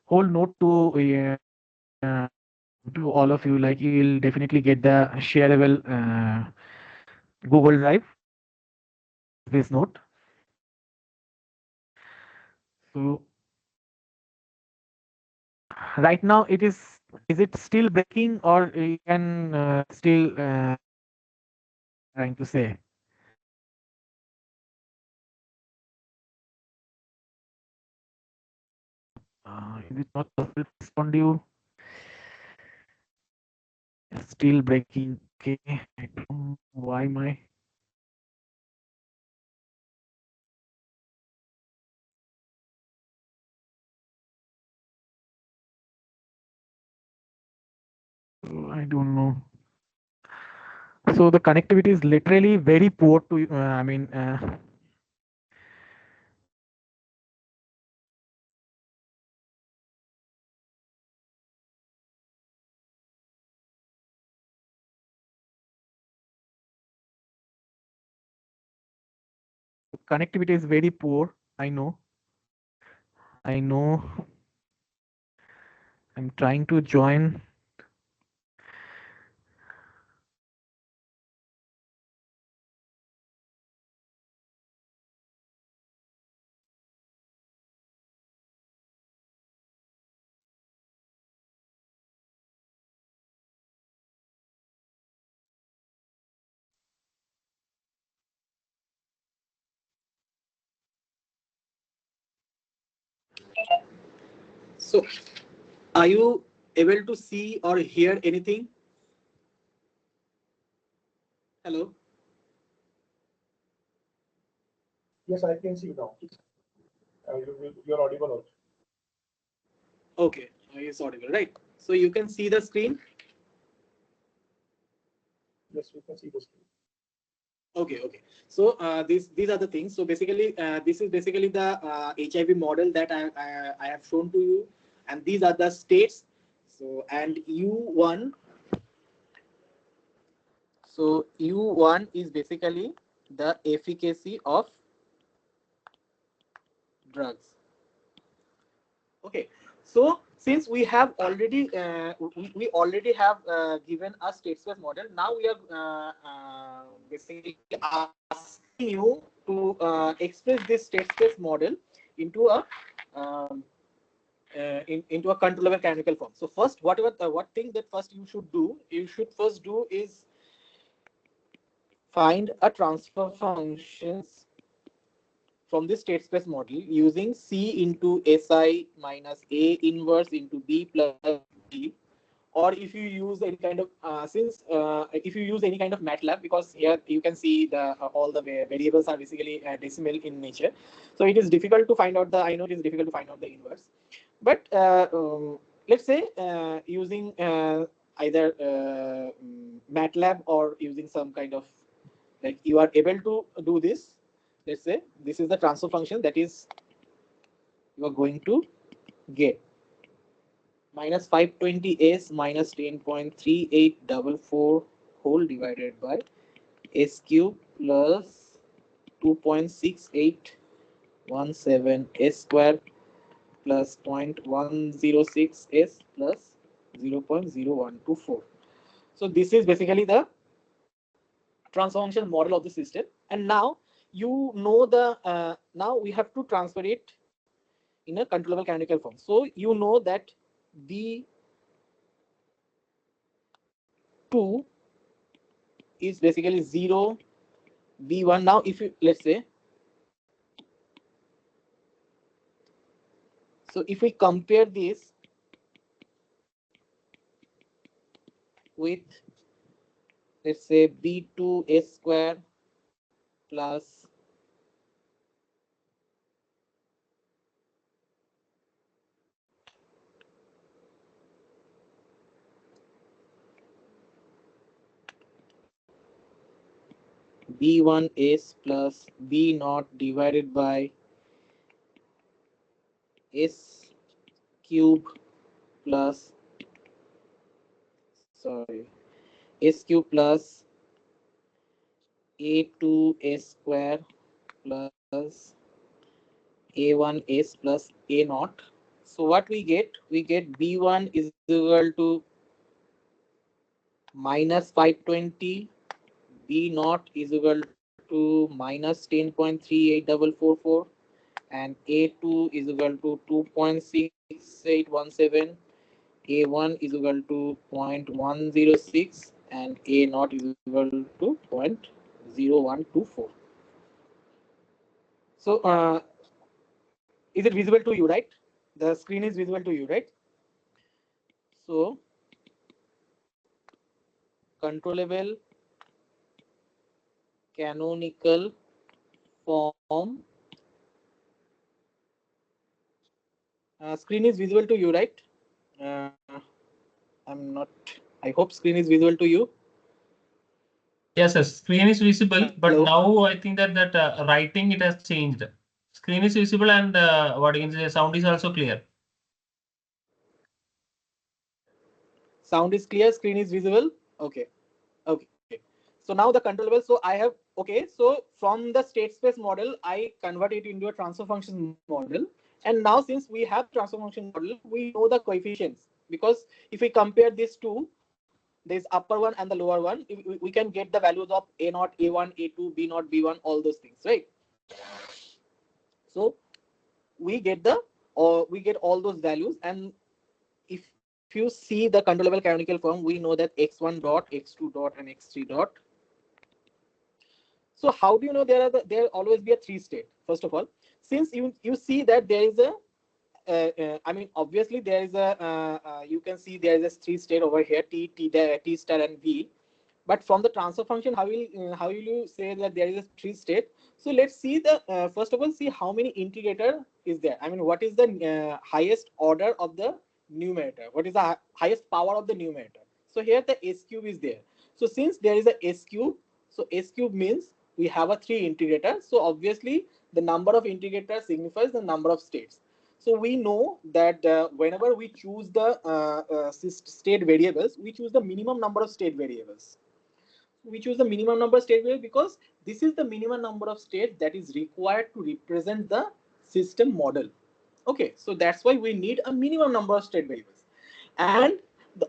whole note to all of you. Like you will definitely get the shareable Google Drive. This note. So right now it is it still breaking or you can still trying to say? Is it not possible to respond to you? Still breaking. Okay, I don't know why my I don't know. So the connectivity is literally very poor to I mean connectivity is very poor. I know. I know. I'm trying to join. So, are you able to see or hear anything? Hello. Yes, I can see now. You're audible also. Okay, it's audible, right? So you can see the screen. Yes, we can see the screen. Okay. So these are the things. So basically, this is basically the HIV model that I have shown to you, and these are the states. So and U1. So U1 is basically the efficacy of drugs. Okay. So since we have already we already have given a state space model, now we are basically asking you to express this state space model into a into a controllable canonical form. So first, what thing that first you should do? You should first do is find a transfer functions from the state space model using C into Si minus A inverse into B plus D. Or if you use any kind of if you use any kind of MATLAB, because here you can see the all the variables are basically decimal in nature, so it is difficult to find out the, I know it is difficult to find out the inverse, but let's say using either MATLAB or using some kind of, like, you are able to do this. Let's say this is the transfer function that is you are going to get minus 520s minus 10.3844 whole divided by s cube plus 2.6817 s square plus 0.106 s plus 0.0124. So this is basically the transfer function model of the system. And now you know the now we have to transfer it in a controllable canonical form. So you know that B2 is basically 0, B1. Now if you, let's say, so if we compare this with, let's say, B2 s square plus B1s plus B naught divided by s cube plus, sorry, s cube plus a2 s square plus a1s plus a naught. So what we get? We get B1 is equal to minus 520, B naught is equal to minus 10.38444, and A2 is equal to 2.6817, A1 is equal to 0.106, and A naught is equal to 0.0124. So is it visible to you, right? The screen is visible to you, right? So controllable canonical form. Screen is visible to you, right? Uh, I'm not. I hope screen is visible to you. Yes, yes, screen is visible, but Hello? now I think that writing it has changed. Screen is visible and what you can say, sound is also clear. Sound is clear. Screen is visible. Okay. Okay. So now the controllable. So I have, okay. So from the state space model, I convert it into a transfer function model. And now since we have transfer function model, we know the coefficients, because if we compare these two, there's upper one and the lower one, we can get the values of A naught, A1, A2, B naught, B1, all those things, right? So we get the, or we get all those values. And if you see the controllable canonical form, we know that x1 dot, x2 dot, and x3 dot. So how do you know there always be a three state? First of all, since you see that there is a I mean, obviously there is a you can see there is a three state over here, T star and V. But from the transfer function, how will you say that there is a three state? So let's see the first of all, see how many integrator is there. I mean, what is the highest order of the numerator. What is the highest power of the numerator? So here the s cube is there. So since there is a s cube, so s cube means we have a 3 integrator. So obviously the number of integrators signifies the number of states. So we know that whenever we choose the state variables, we choose the minimum number of state variables. We choose the minimum number of state variables because this is the minimum number of states that is required to represent the system model. Okay, so that's why we need a minimum number of state variables, and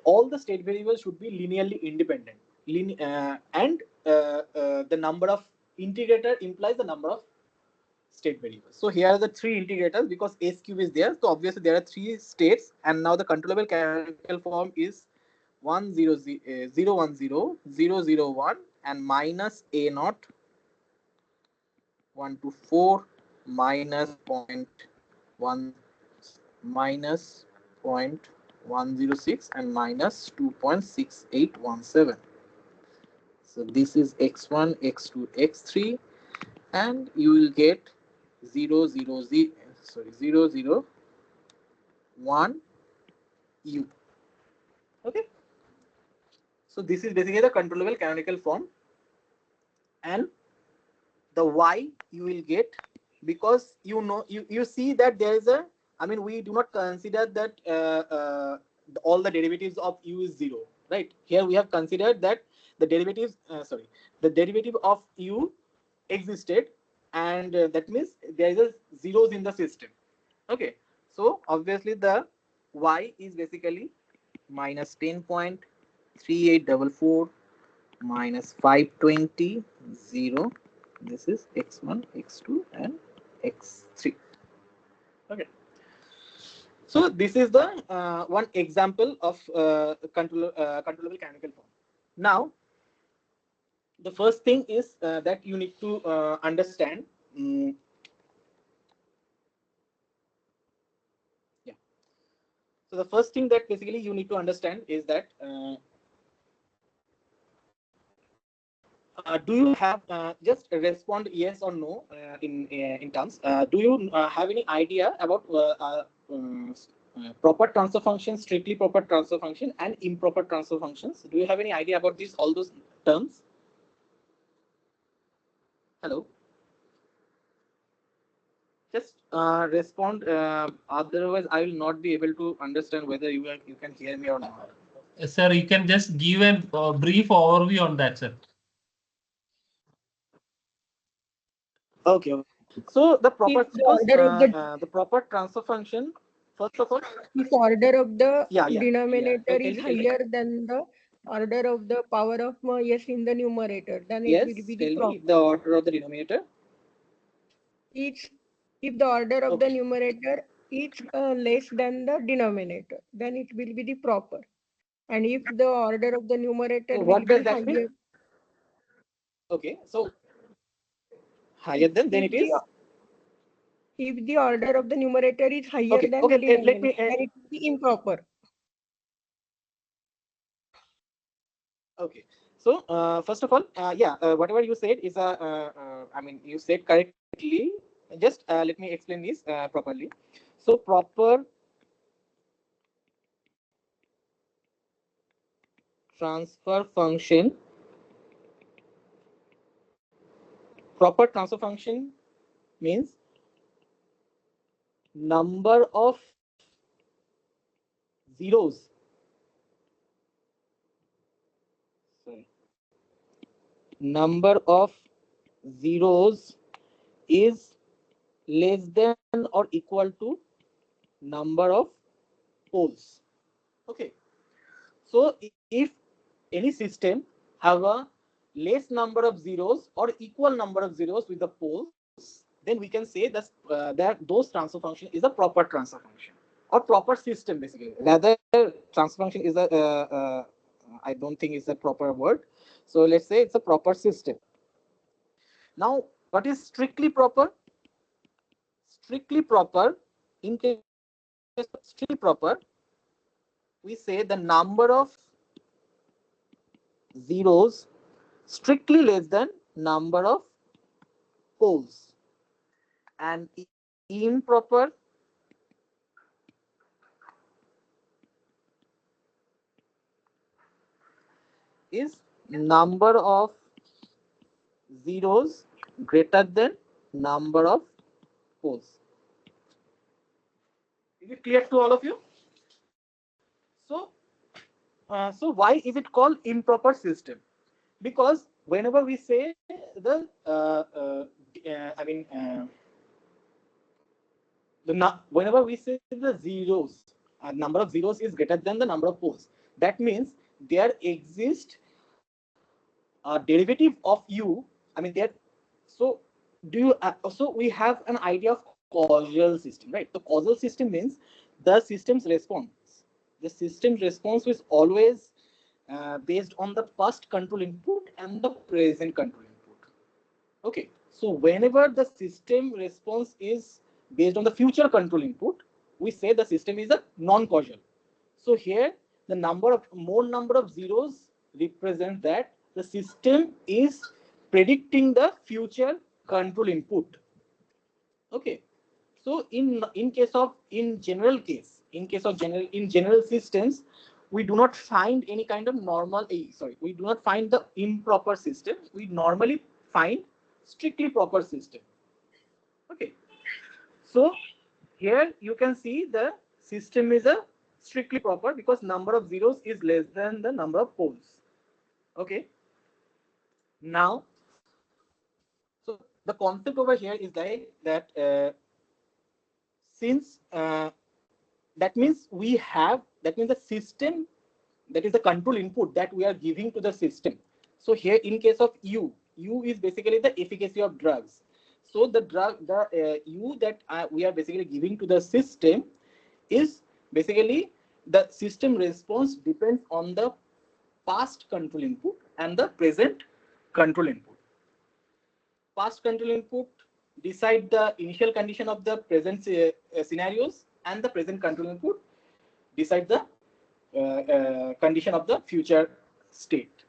all the state variables should be linearly independent. And the number of integrator implies the number of state variables. So here are the 3 integrators because s cube is there. So obviously there are 3 states, and now the controllable canonical form is 0 10 and minus a naught 1 to 4 minus 0.1 minus 0.106 and minus 2.6817. So this is x1, x2, x3, and you will get 0, 0, 0, sorry, 0, 0, 1 u. Okay. So this is basically the controllable canonical form, and the y you will get because you see that there is a, I mean, we do not consider that all the derivatives of u is 0, right? Here we have considered that the derivatives the derivative of u existed, and that means there is a zeros in the system. Okay, so obviously the y is basically minus 10.3844 minus 520 0. This is x1, x2, and x3. Okay, so this is the one example of controllable canonical form. Now the first thing is that you need to understand. Yeah, so the first thing that basically you need to understand is that do you have just respond yes or no in terms? Do you have any idea about proper transfer function, strictly proper transfer function, and improper transfer functions? Do you have any idea about these all those terms? Hello. Just respond. Otherwise, I will not be able to understand whether you can hear me or not. Sir, you can just give a brief overview on that, sir. Okay. So the proper If the order of the proper transfer function. First of all, if order of the yeah. denominator Tell is me. higher than the order of the power of s in the numerator, then it Yes, will be tell the me proper. the order of the denominator. Each if the order of the Okay. numerator is less than the denominator, then it will be the proper. And if the order of the numerator So will what be does that mean? higher, Okay, so higher than then if it is. the order of the numerator is higher Okay, than okay. Let denominator, me. then it will be improper. Okay. So first of all, yeah, whatever you said is I mean, you said correctly. Just let me explain this properly. So proper transfer function. Proper transfer function means number of zeros. Sorry. Number of zeros is less than or equal to number of poles. Okay, so if any system have a less number of zeros or equal number of zeros with the poles, then we can say that those transfer function is a proper transfer function or proper system. Basically, rather transfer function is a I don't think it's a proper word. So let's say it's a proper system. Now, what is strictly proper? Strictly proper, in case of strictly proper, we say the number of zeros strictly less than number of poles, and improper is number of zeros greater than number of poles. Is it clear to all of you? So, so why is it called improper system? Because whenever we say the, whenever we say the zeros, number of zeros is greater than the number of poles. That means there exists a derivative of u. I mean, there. So, do you? So we have an idea of causal system, right? The causal system means the system's response. The system's response is always based on the past control input and the present control input. Okay, so whenever the system response is based on the future control input, we say the system is a non-causal. So here the number of zeros represent that the system is predicting the future control input. Okay, so in case of in general systems, we do not find any kind of we do not find the improper system. We normally find strictly proper system. Okay, so here you can see the system is a strictly proper because number of zeros is less than the number of poles. Okay, now so the concept over here is like that since that means the system, that is the control input that we are giving to the system. So here in case of u is basically the efficacy of drugs. So the u that we are basically giving to the system is basically the system response depends on the past control input and the present control input. Past control input decide the initial condition of the present scenarios, and the present control input decide the condition of the future state.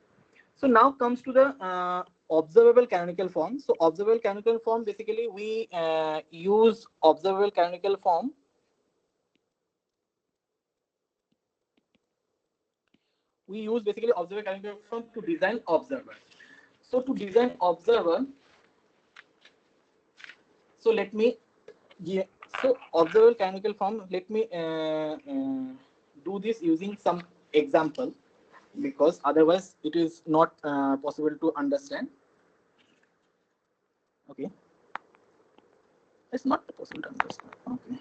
So now comes to the observable canonical form. So observable canonical form, basically we use observable canonical form. We use basically observable canonical form to design observer. So to design observer, so let me so observable canonical form. Let me do this using some example, because otherwise it is not possible to understand. Okay, it's not possible to understand. Okay,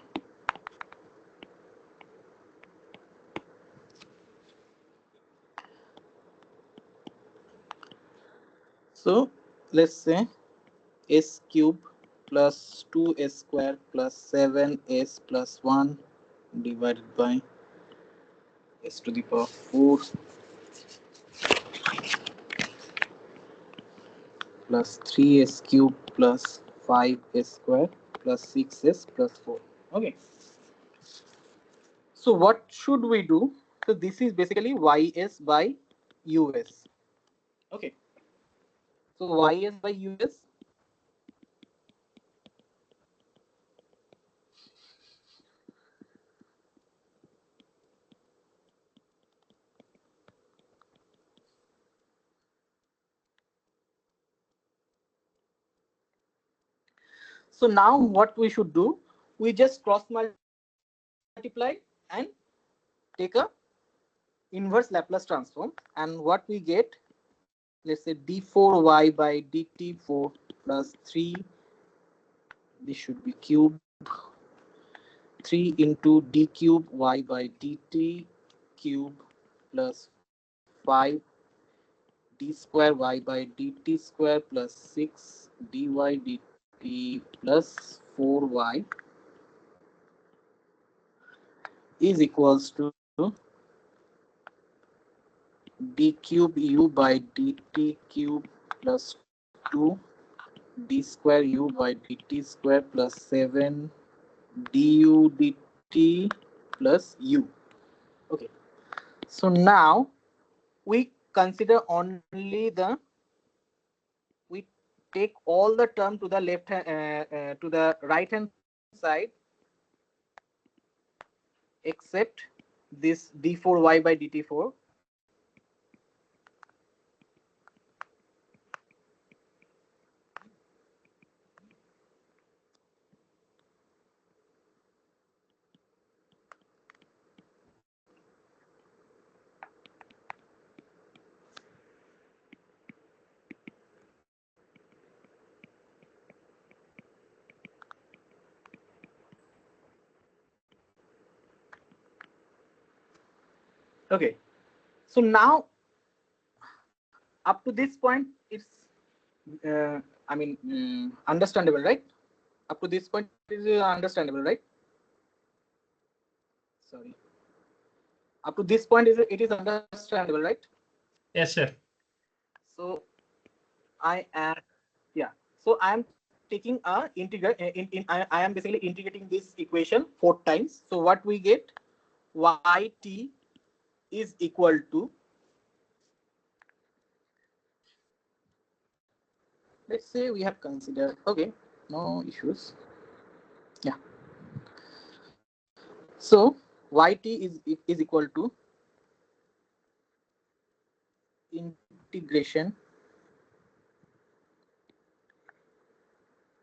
so let's say s cube plus 2s square plus 7s plus 1 divided by s to the power 4 plus 3s cube plus 5s square plus 6s plus 4. Okay, so what should we do? So this is basically ys by us. Okay, so ys by us. So now what we should do? We just cross multiply and take a inverse Laplace transform, and what we get, let's say d4y by dt4 plus 3, this should be cube, 3 into d cube y by dt cube plus 5 d square y by dt square plus 6 dy dt plus 4y is equals to d cube u by dt cube plus 2 d square u by dt square plus 7 du dt plus u. Okay, so now we consider only the, we take all the term to the left hand to the right hand side except this d4y by dt4. Okay. So now up to this point, it's understandable, right? Up to this point, it is understandable, right? Sorry. Up to this point, it is understandable, right? Yes, sir. So I am, yeah. So I am taking a integral. I am basically integrating this equation 4 times. So what we get, yt is equal to, let's say we have considered, okay, no issues. Yeah. So yt is equal to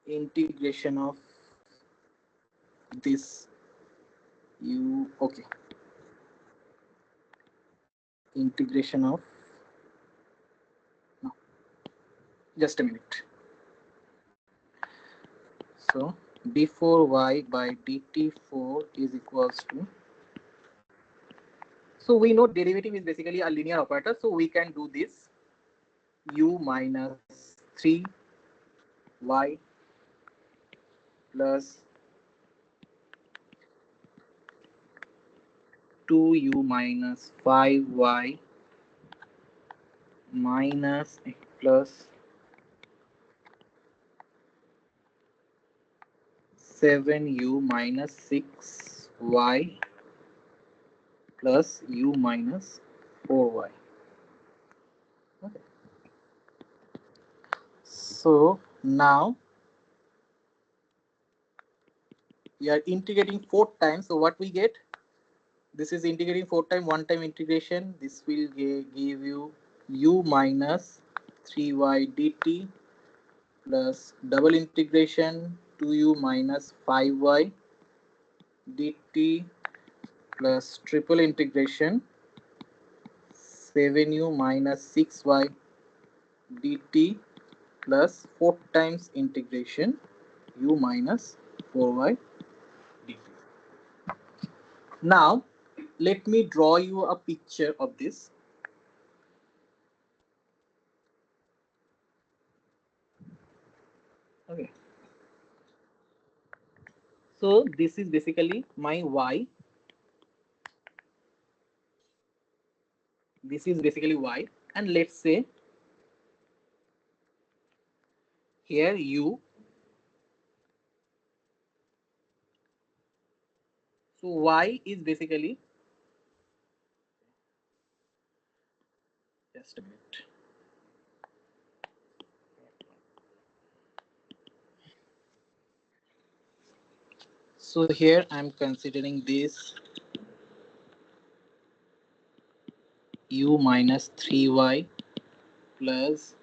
integration of this okay, integration of, no, just a minute. So d4y by dt4 is equals to, so we know derivative is basically a linear operator, so we can do this u minus 3y plus 2u minus 5y minus plus 7u minus 6y plus u minus 4y. Okay. So now we are integrating 4 times. So what we get? This is integrating 4 times, 1 time integration. This will give you u minus 3y dt plus double integration 2u minus 5y dt plus triple integration 7u minus 6y dt plus 4 times integration u minus 4y dt. Now let me draw you a picture of this. Okay. So this is basically my y. This is basically y, and let's say here u. So y is basically, just a minute. So here I'm considering this u minus 3y plus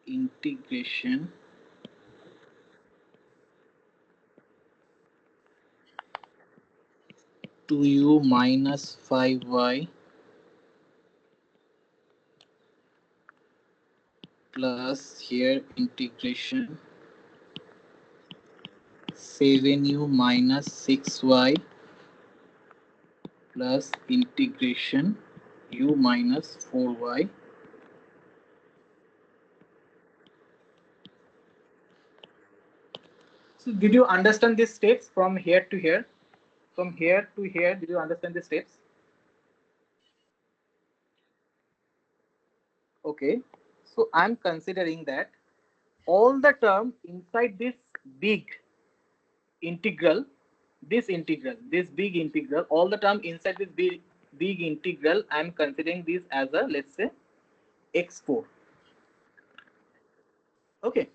integration to u minus 5y plus here integration 7u minus 6y plus integration u minus 4y. So did you understand these steps from here to here? From here to here, did you understand the steps? Okay. So I'm considering that all the term inside this big integral, this big integral, all the term inside this big integral, I'm considering this as a, let's say, x4. Okay.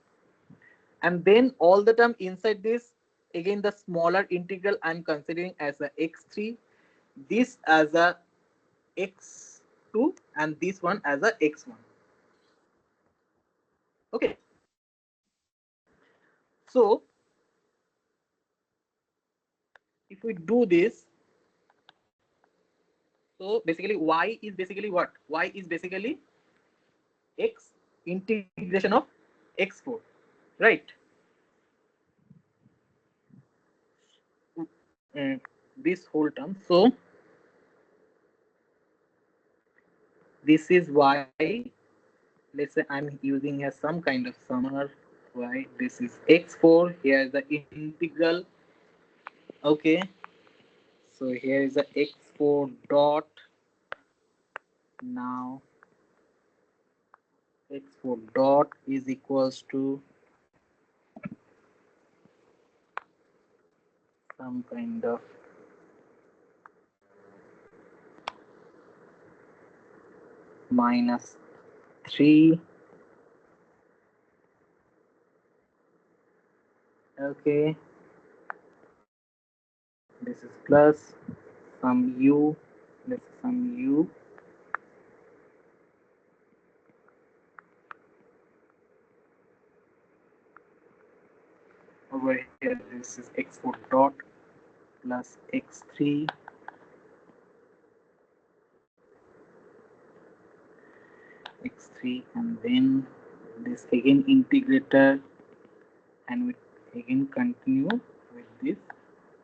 And then all the term inside this, again the smaller integral, I'm considering as a x3, this as a x2, and this one as a x1. Okay. So if we do this, so basically y is basically what? Y is basically x integration of x4, right? Mm, this whole term. So this is y. Let's say I'm using here some kind of summer y. This is x4. Here is the integral. Okay. So here is the x4 dot. Now x4 dot is equals to some kind of minus 3. Okay, this is plus some u. This is some u. Over here, this is x4 dot plus x3 x3, and then this again integrator, and we again continue with this.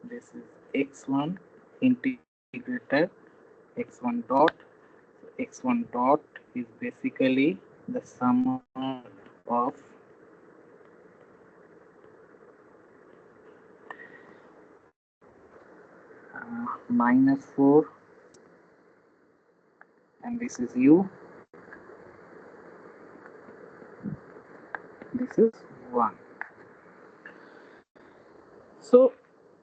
This is x1 integrator x1 dot. X1 dot is basically the sum of minus 4, and this is u. This is 1. So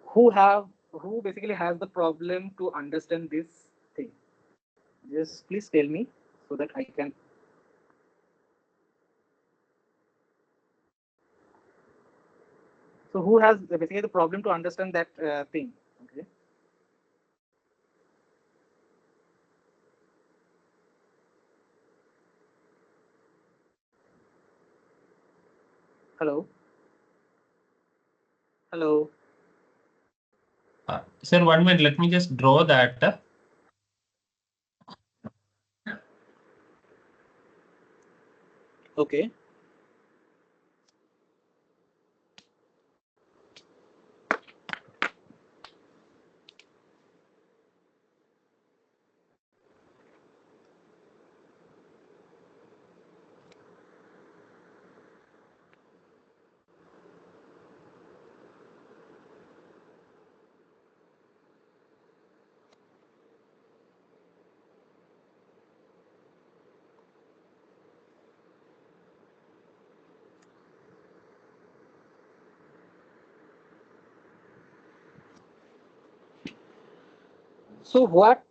who basically has the problem to understand this thing? Just please tell me so that I can. So who has basically the problem to understand that thing? Okay. Hello. Hello. Sir, 1 minute. Let me just draw that. Okay. So what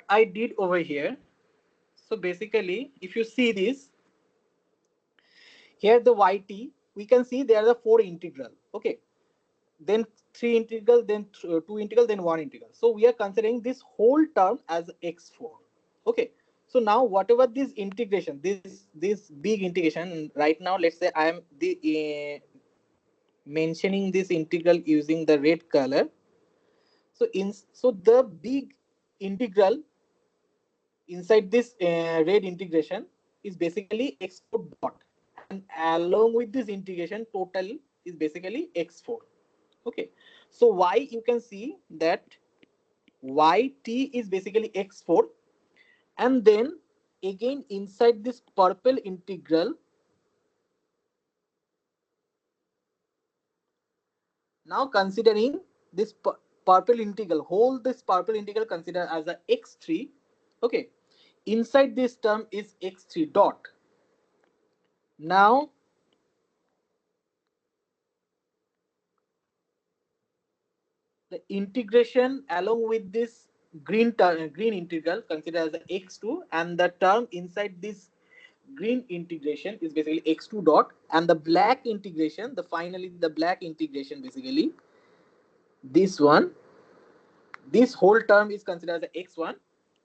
I did over here. So basically, if you see this, here the yt, we can see there are the 4 integral. Okay, then 3 integral, then 2 integral, then 1 integral. So we are considering this whole term as x4. Okay, so now whatever this integration, this big integration, right now let's say I am mentioning this integral using the red color. So the big integral inside this red integration is basically x4 dot, and along with this integration total is basically x4. Okay, so y, you can see that yt is basically x4, and then again inside this purple integral, now considering this purple integral, whole this purple integral consider as a x3. Okay, inside this term is x3 dot. Now the integration along with this green integral considered as the x2, and the term inside this green integration is basically x2 dot, and the black integration, the finally the black integration, basically this one, this whole term is considered as x1,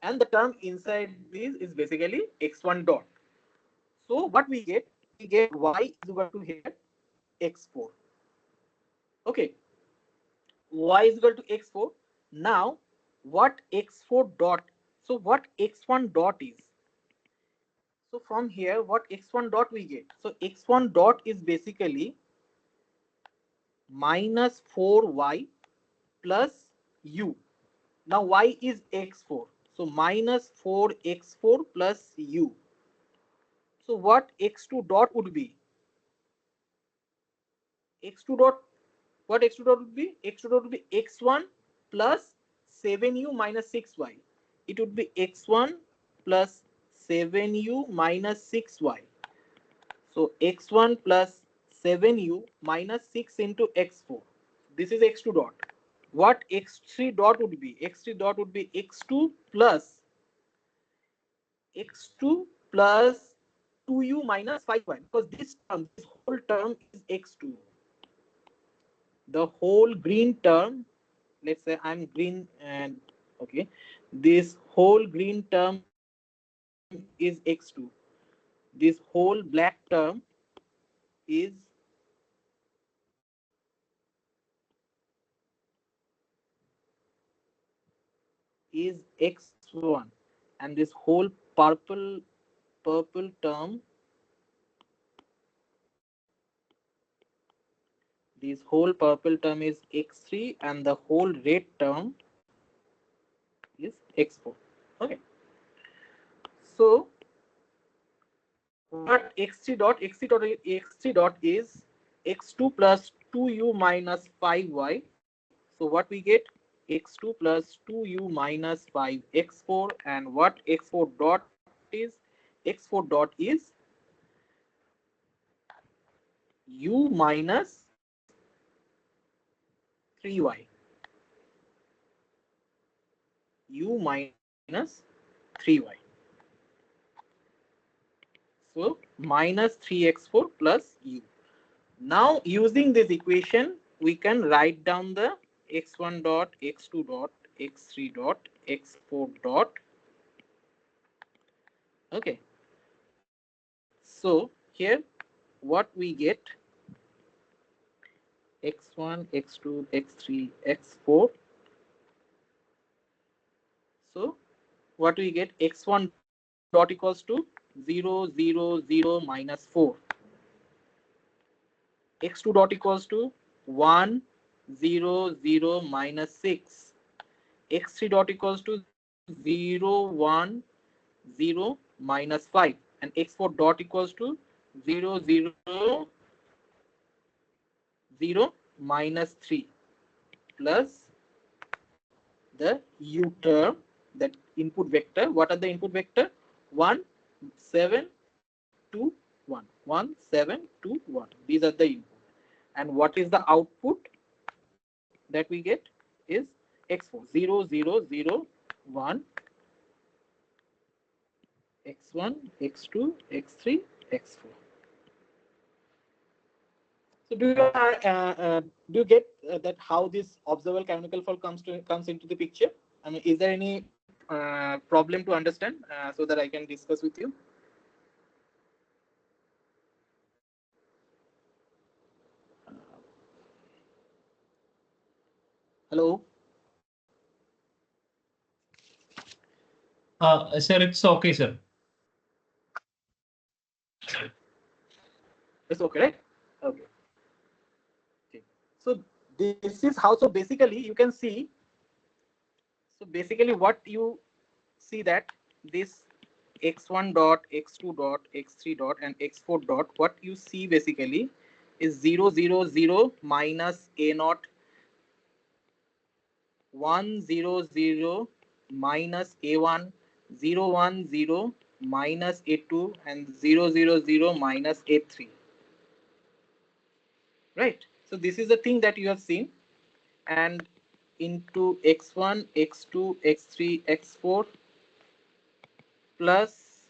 and the term inside this is basically x1 dot. So what we get y is equal to here x4. Okay, y is equal to x4. Now what x4 dot, so what x1 dot is, so from here what x1 dot we get, so x1 dot is basically minus 4y plus u. Now y is x4, So minus 4x4 plus u. So what x2 dot would be? X2 dot, what x2 dot would be? X2 dot would be x1 plus 7u minus 6y. It would be x1 plus 7u minus 6y. So x1 plus 7u minus 6 into x4. This is x2 dot. What x3 dot would be? X3 dot would be x2 plus 2u minus 5y, because this term, this whole term is x2. The whole green term, let's say I'm green, and okay, this whole green term is x2. This whole black term is x1, and this whole purple term, this whole purple term is x3, and the whole red term is x4. Okay, so what x3 dot is x2 plus 2u minus 5y. So what we get? X2 plus 2u minus 5x4, and what x4 dot is? X4 dot is u minus 3y. U minus 3y. So minus 3x4 plus u. Now using this equation, we can write down the x1 dot, x2 dot, x3 dot, x4 dot. Okay. So here what we get: x1, x2, x3, x4. So what we get? x1 dot equals to 0, 0, 0 minus 4. x2 dot equals to 1, 0, 0 minus 6. x3 dot equals to 0, 1, 0 minus 5. And x4 dot equals to 0, 0, 0 minus 3 plus the u term, that input vector. What are the input vector? 1, 7, 2, 1. 1, 7, 2, 1. These are the input. And what is the output that we get? Is x4, 0, 0, 0, 1, x1, x2, x3, x4. So do you get that how this observable canonical form comes into the picture? I mean, is there any problem to understand so that I can discuss with you? Hello. Sir, it's okay, sir. It's okay, right? Okay. So this is how. So basically, you can see. So basically, what you see that this x1 dot, x2 dot, x3 dot, and x4 dot. What you see basically is 0, 0, 0 minus a naught, 1, 0, 0 minus a1, 0, 1, 0 minus a2, and 0, 0, 0 minus a3. Right. So this is the thing that you have seen, and into x1, x2, x3, x4 plus,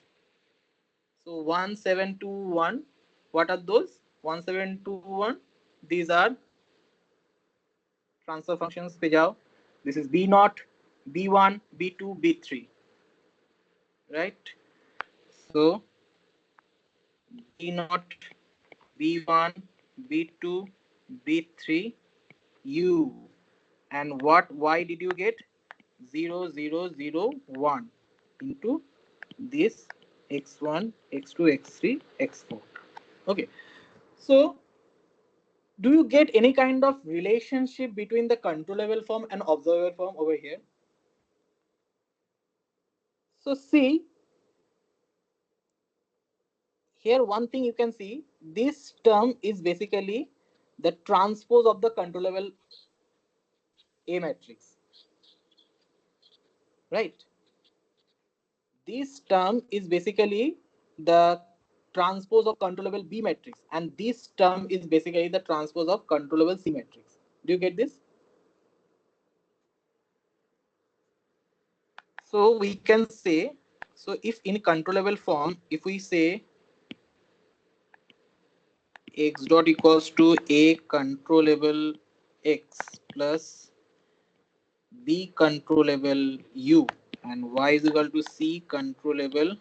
so 1721. What are those? 1721. These are transfer functions पे जाओ. This is b naught, b1, b2, b3. Right. So b naught, b1, b2, b3, u. And what y did you get? 0, 0, 0, 1 into this x1, x2, x3, x4. Okay. So do you get any kind of relationship between the controllable form and observable form over here? So see, here one thing you can see, this term is basically the transpose of the controllable A matrix, right? This term is basically the transpose of controllable B matrix, and this term is basically the transpose of controllable C matrix. Do you get this? So we can say, so if in controllable form, if we say x dot equals to A controllable x plus B controllable U and y is equal to C controllable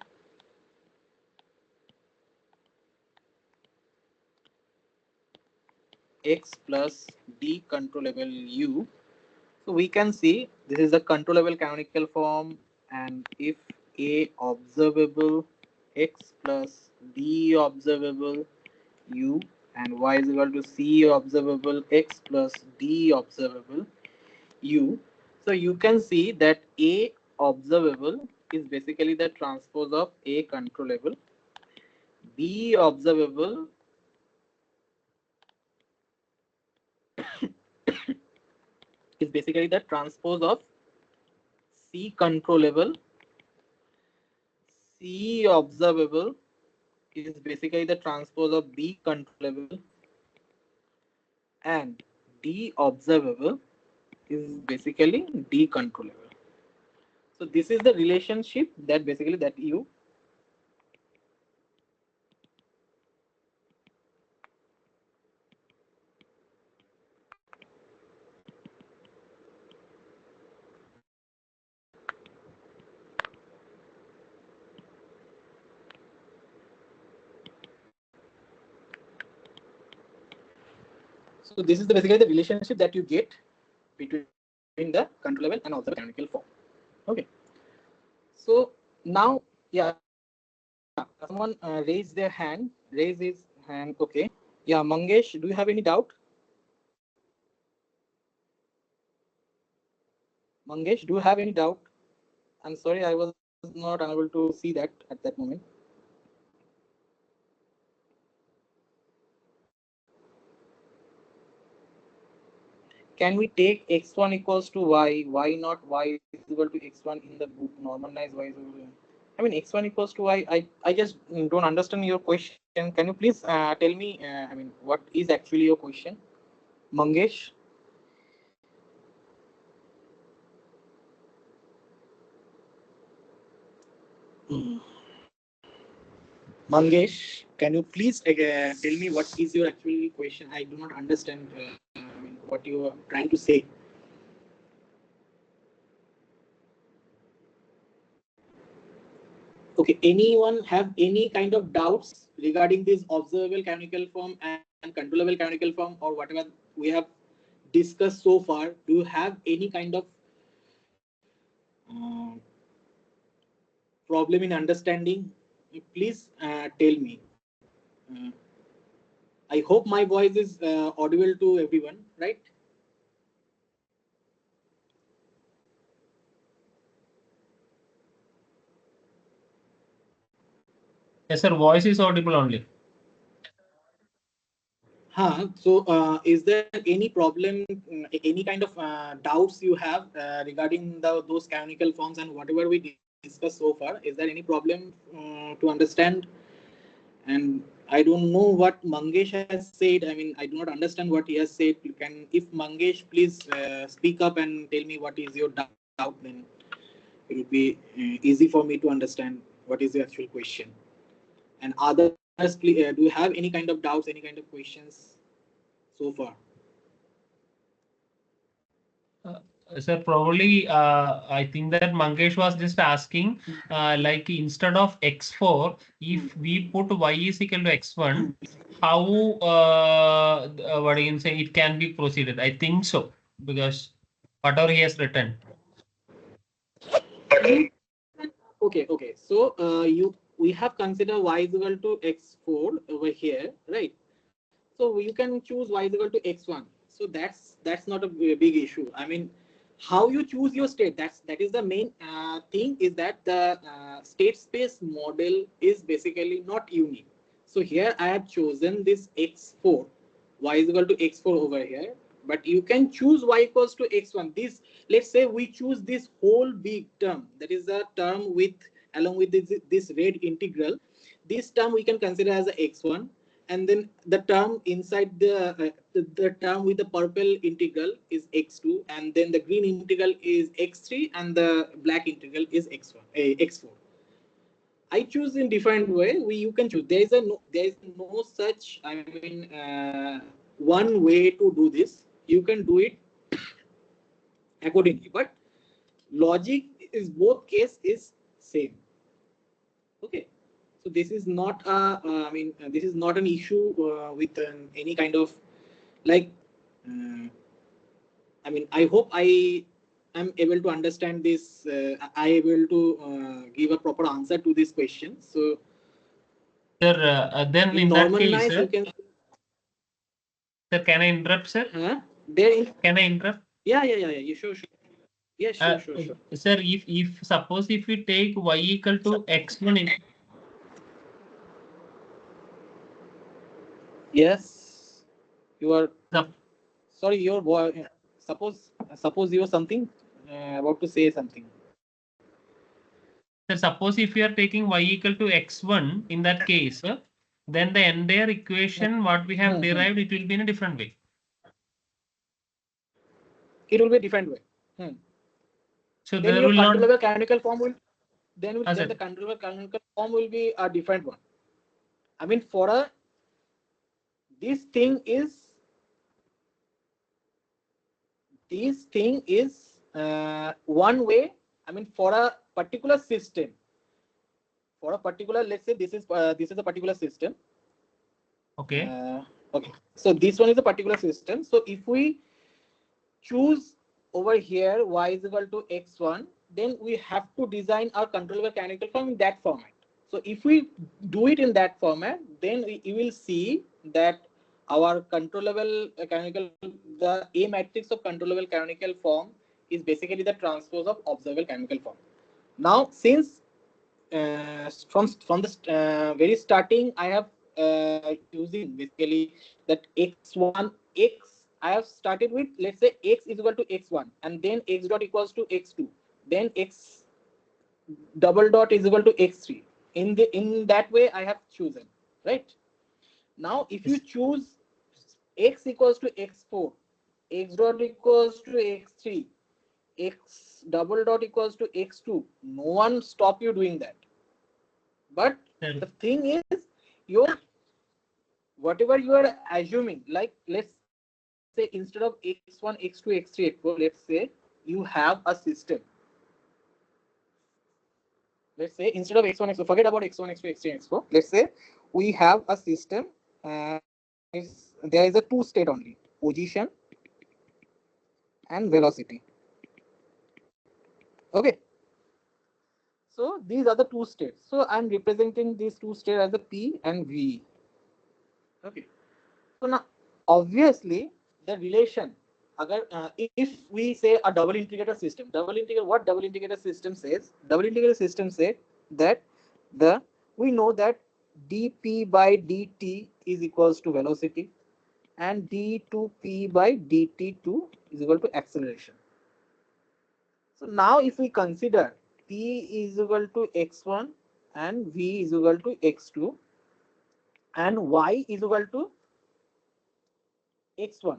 x plus D controllable U. So we can see this is the controllable canonical form, and if A observable x plus D observable U and y is equal to C observable x plus D observable U. So you can see that A observable is basically the transpose of A controllable. B observable is basically the transpose of C controllable. C observable is basically the transpose of B controllable, and D observable is basically D controllable. So this is the relationship that basically that you so this is the basically the relationship that you get between the controllable and also the canonical form. Okay. So now, yeah, someone raised their hand, raise his hand. Okay. Yeah, Mangesh, do you have any doubt? Mangesh, do you have any doubt? I'm sorry, I was not able to see that at that moment. Can we take x1 equals to y? Why not y is equal to x1 in the book? Normalize y is equal to. I mean, x1 equals to y. I just don't understand your question. Can you please tell me? I mean, what is actually your question, Mangesh? Mangesh, can you please tell me what is your actual question? I do not understand I mean, what you are trying to say. Okay, anyone have any kind of doubts regarding this observable canonical form and controllable canonical form, or whatever we have discussed so far? Do you have any kind of problem in understanding? Please tell me. I hope my voice is audible to everyone, right? Yes, sir. Voice is audible only. So is there any problem, any kind of doubts you have regarding those canonical forms and whatever we discussed so far? Is there any problem to understand? And I don't know what Mangesh has said. I mean, I do not understand what he has said. You can, if Mangesh, please speak up and tell me what is your doubt, then it would be easy for me to understand what is the actual question. And others, please, do you have any kind of doubts, any kind of questions so far? Sir, probably I think that Mangesh was just asking, like instead of x4, if we put y is equal to x1, how what you can say it can be proceeded? I think so, because whatever he has written. Okay. So we have considered y is equal to x4 over here, right? So you can choose y is equal to x1. So that's not a big issue. I mean, how you choose your state, that is the main thing, is that the state space model is basically not unique. So here I have chosen this x4, y is equal to x4 over here, but you can choose y equals to x1. This, let's say we choose this whole big term, that is the term with along with this red integral. This term we can consider as a x1, and then the term inside the term with the purple integral is x2, and then the green integral is x3, and the black integral is x1 x4. I choose in different way. You can choose. There is no such, I mean, one way to do this. You can do it accordingly, but logic is both case is same. Okay, so this is not a this is not an issue with any kind of like. I mean, I hope I am able to understand this. I able to give a proper answer to this question. So Sir, then in that case, normalize, you can. sir, can I interrupt, sir? Can I interrupt? Yeah. You sure. Yeah, sure. Sir, if suppose if we take y equal to x1 in. Yes, you are. Sorry, your boy. Suppose you are something about to say something. Sir, suppose if we are taking y equal to x1 in that case, then the entire equation what we have derived, it will be in a different way. It will be a different way. So then there your will not. controllable canonical form will then Sir. the controllable canonical form will be a different one. I mean, for a this thing is one way. I mean, for a particular system, for a particular, let's say this is a particular system. Okay. Okay. So this one is a particular system. So if we choose over here y is equal to x1, then we have to design our controllable canonical form in that format. So if we do it in that format, then you will see that our controllable canonical, the A matrix of controllable canonical form is basically the transpose of observable canonical form. Now, since from the very starting, I have using basically that x1 x. I have started with, let's say, x is equal to x1, and then x dot equals to x2, then x double dot is equal to x3. In that way, I have chosen, right? Now, if you choose x equals to x4, x dot equals to x3, x double dot equals to x2, no one stop you doing that. But the thing is, your whatever you are assuming, like let's say instead of x1, x2, x3, x4, let's say you have a system. Let's say instead of x1, x2, forget about x1, x2, x3, x4. Let's say we have a system. There is a two state only: position and velocity. Okay. So these are the two states. So I'm representing these two states as a P and V. Okay. So now, obviously, the relation, if we say a double integrator system, what double integrator system says? Double integrator system says that we know that dp by dt is equals to velocity, and d2p by dt2 is equal to acceleration. So now, if we consider p is equal to x1 and v is equal to x2, and y is equal to x1,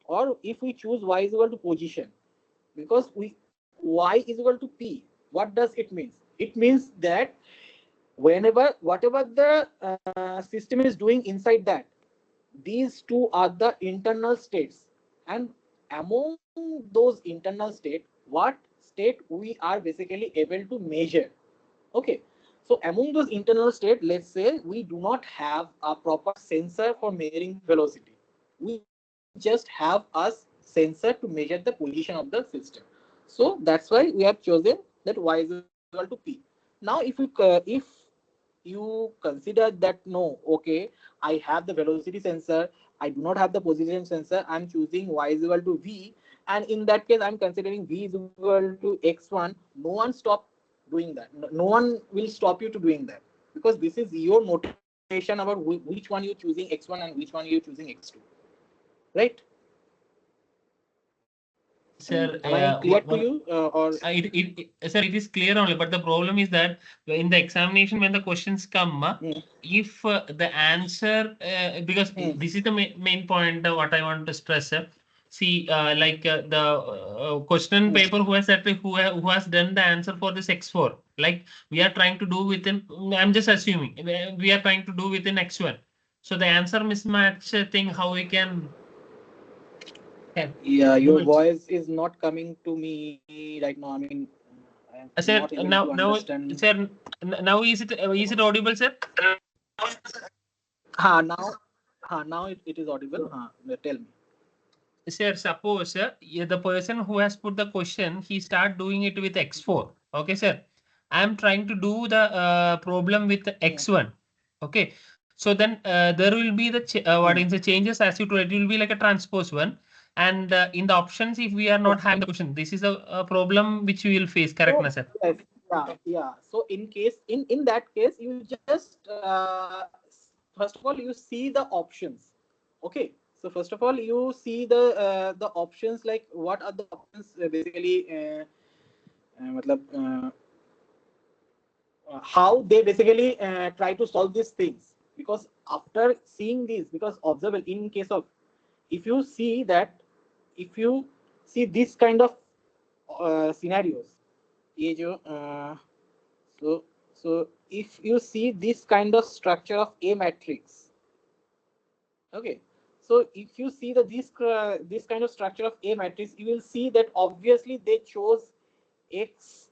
or if we choose y is equal to position, because y is equal to p, what does it mean? It means that whatever the system is doing inside that, these two are the internal states, and among those internal state, what state we are basically able to measure. Okay, so among those internal state, let's say we do not have a proper sensor for measuring velocity. We just have a sensor to measure the position of the system. So that's why we have chosen that y is equal to p. Now, if you consider that no, okay, I have the velocity sensor, I do not have the position sensor, I'm choosing y is equal to v, and in that case I'm considering v is equal to x1, no one stop doing that. No one will stop you to doing that, because this is your notation about which one you're choosing x1 and which one you're choosing x2, right? Sir, Am I clear to you, or sir, it is clear only, but the problem is that in the examination when the questions come, if the answer, because this is the main point what I want to stress. See, the question paper who has said who has done the answer for this x4, like we are trying to do within. I'm just assuming we are trying to do within x1. So the answer mismatch thing, how we can. yeah, your voice is not coming to me right now. I mean, I'm Sir, not able now, to now, understand. sir, now is it audible, sir? Now it is audible. Tell me. Sir, suppose the person who has put the question, he start doing it with x4. Okay, sir. I am trying to do the problem with x1. Okay, so then there will be the what is the changes as you told. It will be like a transpose one. And in the options, if we are not having the question, this is a problem which we will face. Correct, na, sir? Yes, yeah. So in that case, you just first of all you see the options. Okay. So first of all, you see the options, like what are the options basically. How they basically try to solve these things, because after seeing these, because observable in case of, if you see that, if you see this kind of scenarios, ये जो, so if you see this kind of structure of a matrix, okay, so if you see that this kind of structure of a matrix, you will see that obviously they chose x,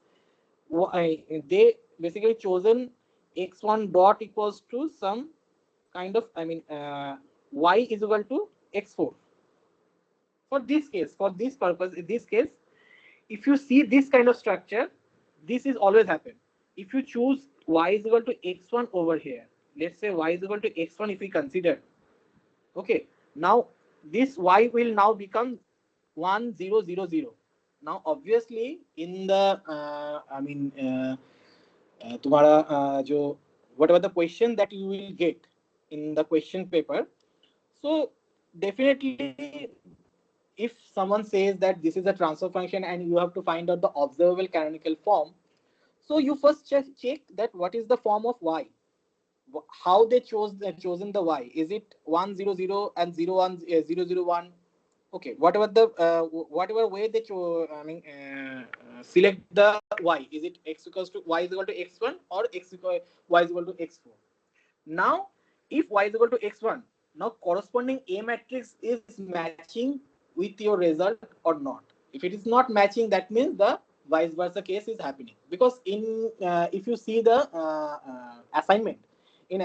they basically chosen x1 dot equals to some kind of, I mean, y is equal to x4. For this case, for this purpose, in this case, if you see this kind of structure, this is always happen. If you choose y is equal to x1 over here, let's say y is equal to x1, if we consider, okay, now this y will now become 1 0 0 0. Now obviously in the I mean तुम्हारा जो whatever the question that you will get in the question paper, so definitely if someone says that this is a transfer function and you have to find out the observable canonical form, so you first check that what is the form of y, how they chosen the y. Is it 1 0 0 and 0 1 0 0 1? Okay, whatever the whatever way they select the y, is it x equals to y is equal to x1 or y is equal to x4? Now if y is equal to x1, now corresponding a matrix is matching with your result or not. If it is not matching, that means the vice versa case is happening, because in if you see the assignment, in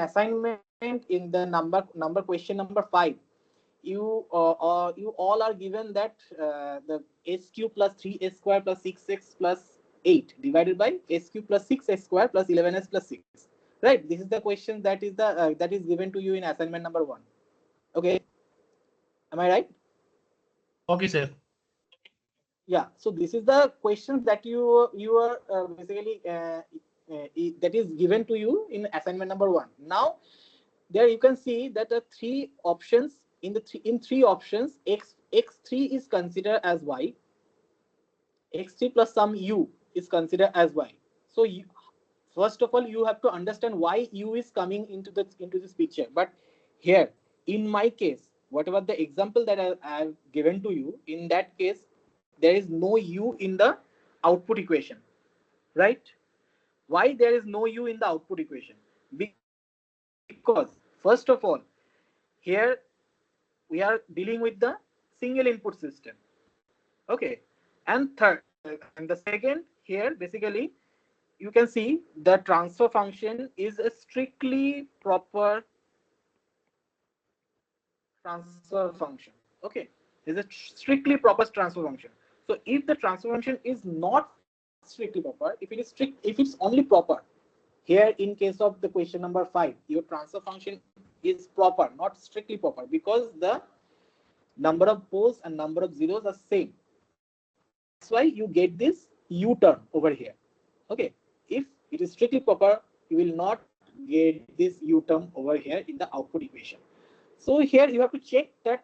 the number question number 5, you all are given that the s cube plus 3s square plus 6x plus 8 divided by s cube plus 6s square plus 11s plus 6, right? This is the question that is given to you in assignment number 1. Okay, am I right? Okay, sir. Yeah, so this is the question that you are basically that is given to you in assignment number 1. Now there you can see that the 3 options, in three options, x3 is considered as y, x3 plus some u is considered as y. So first of all you have to understand why u is coming into this picture. But here in my case, whatever the example that I have given to you, in that case there is no u in the output equation, right? Why there is no u in the output equation? Because first of all, here we are dealing with the single input system, okay, and the second, here basically you can see the transfer function is a strictly proper transfer function, okay, is a strictly proper transfer function. So if the transfer function is not strictly proper, if it's only proper, here in case of the question number 5, your transfer function is proper, not strictly proper, because the number of poles and number of zeros are same. why you get this U term over here. Okay, if it is strictly proper, you will not get this U term over here in the output equation. So here you have to check that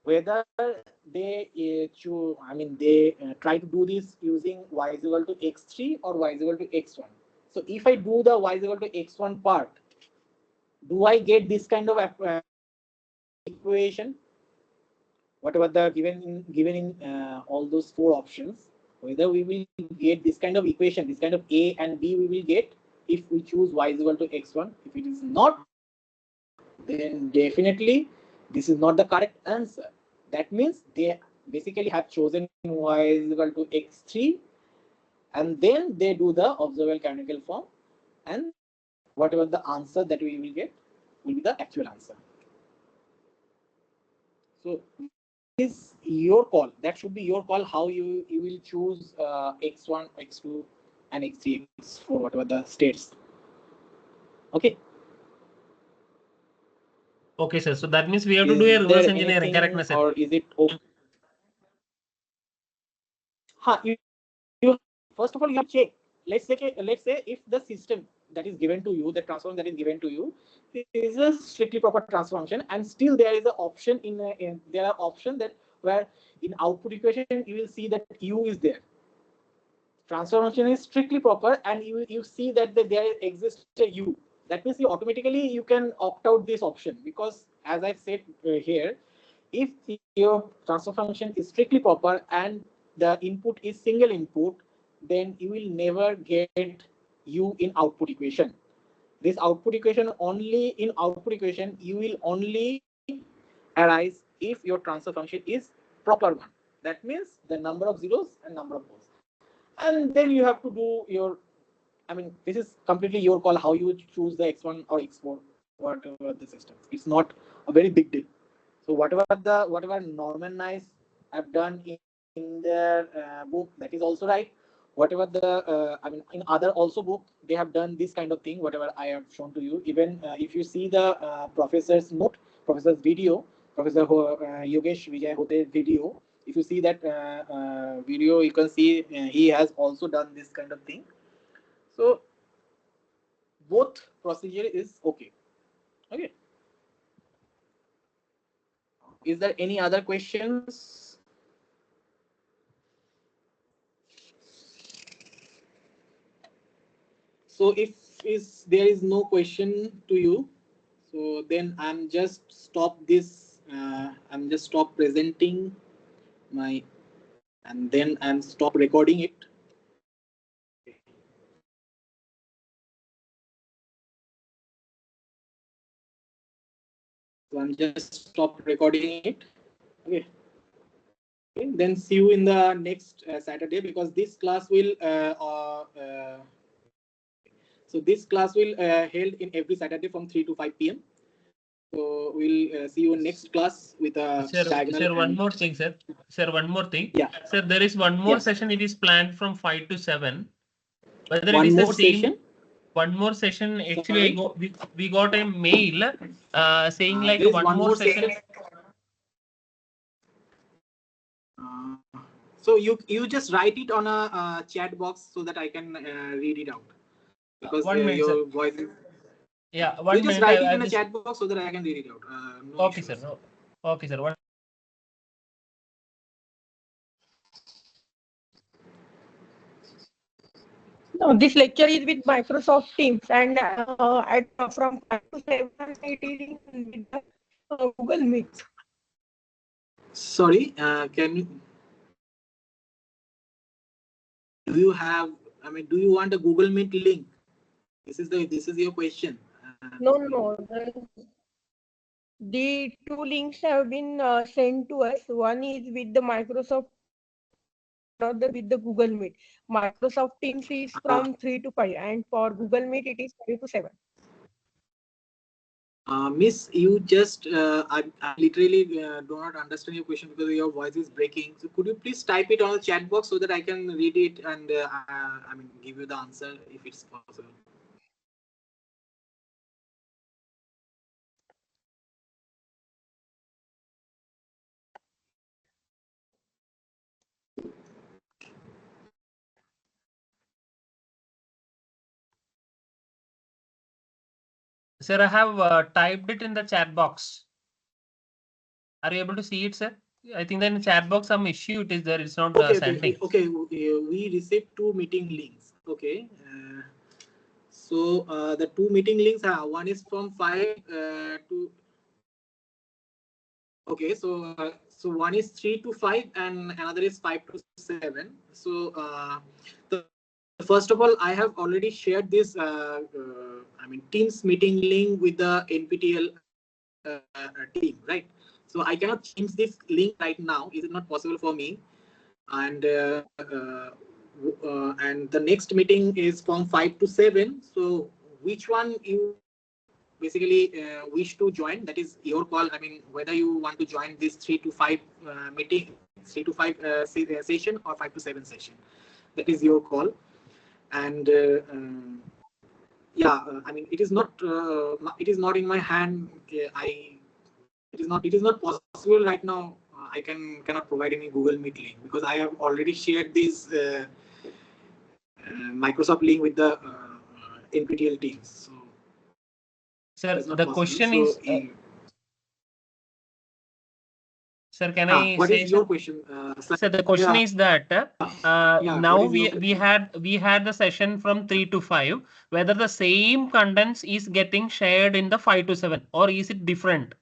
whether they choose, I mean, they try to do this using y is equal to x3 or y is equal to x1. So if I do the y is equal to x1 part, do I get this kind of equation? Whatever the given in all those four options, whether we will get this kind of equation, this kind of a and b we will get if we choose y is equal to x1. If it is not, then definitely this is not the correct answer. That means they basically have chosen y is equal to x3, and then they do the observable canonical form, and whatever the answer that we will get will be the actual answer. So is your call. That should be your call how you will choose x1, x2, and x3, x4, whatever the states. Okay. Okay, sir. So that means we have to Is do a reverse there engineering, correct, anything, sir? or is it okay? You first of all you have to check. Let's say if the system that is given to you, the transform that is given to you, is a strictly proper transfer function, and still there is an option there are options that where in output equation you will see that u is there. Transfer function is strictly proper, and you see that there exists a u. That means you automatically you can opt out this option, because as I've said here, if your transfer function is strictly proper and the input is single input, then you will never get u in output equation. This output equation only in output equation you will only arise if your transfer function is proper one. That means the number of zeros and number of poles, and then you have to do your, I mean, this is completely your call how you choose the x1 or x4, whatever the system. It's not a very big deal. So whatever Norman Nice have done in their book, that is also right. Whatever the I mean in other also book they have done this kind of thing. Whatever I have shown to you, even if you see the professor's note, professor's video, Professor Yogesh Vijay Hote's video. If you see that video, you can see he has also done this kind of thing. So both procedure is okay. Okay. Is there any other questions? So if there is no question to you, so then I'm just stop this. I'm just stop presenting my, and then I'm stop recording it. So I'm just stop recording it. Okay. Okay. Then see you in the next Saturday, because this class will so this class will held in every Saturday from 3 to 5 p.m. So we'll see you in next class with a diagonal. Sir, one more thing, sir. Sir, one more thing. Yeah. Sir, there is one more Yeah. session. It is planned from 5 to 7. Whether One it is more the same session. one more session. Actually, Sorry. we got a mail saying like There is one more session. So you just write it on a chat box so that I can read it out, because 1 minute, your sir. voice is. Yeah, You 1 just minute. write it I in a just... chat box so that I can read it out. No Okay, issues. sir. No. Okay, sir. One... No, this lecture is with Microsoft Teams, and from 5 to 7 it is with the Google Meet. Sorry, can you? Do you have? I mean, do you want a Google Meet link? This is your question. No. The two links have been sent to us. One is with the Microsoft, another with the Google Meet. Microsoft Teams is from 3 to 5, and for Google Meet it is 5 to 7. Miss, you just I literally do not understand your question because your voice is breaking. So could you please type it on the chat box so that I can read it and I mean give you the answer if it's possible. Sir, I have typed it in the chat box. Are you able to see it, sir? I think that in chat box some issue it is there. It's not sending. Okay. We received 2 meeting links. Okay. So the 2 meeting links are one is from 5 to. Okay, so one is 3 to 5 and another is 5 to 7. So first of all, I have already shared this Teams meeting link with the NPTEL team, right? So I cannot change this link right now. Is it not possible for me? And and the next meeting is from 5 to 7. So which one you basically wish to join, that is your call. I mean, whether you want to join this 3 to 5 meeting, 3 to 5 session or 5 to 7 session, that is your call. And I mean, it is not in my hand. It is not possible right now. I cannot provide any Google Meet link because I have already shared this Microsoft link with the NPTEL teams. So Sir, the possible. question So, is. Sir, can I what say? Is your question? Sir, the question is that now we had the session from 3 to 5. Whether the same contents is getting shared in the 5 to 7, or is it different?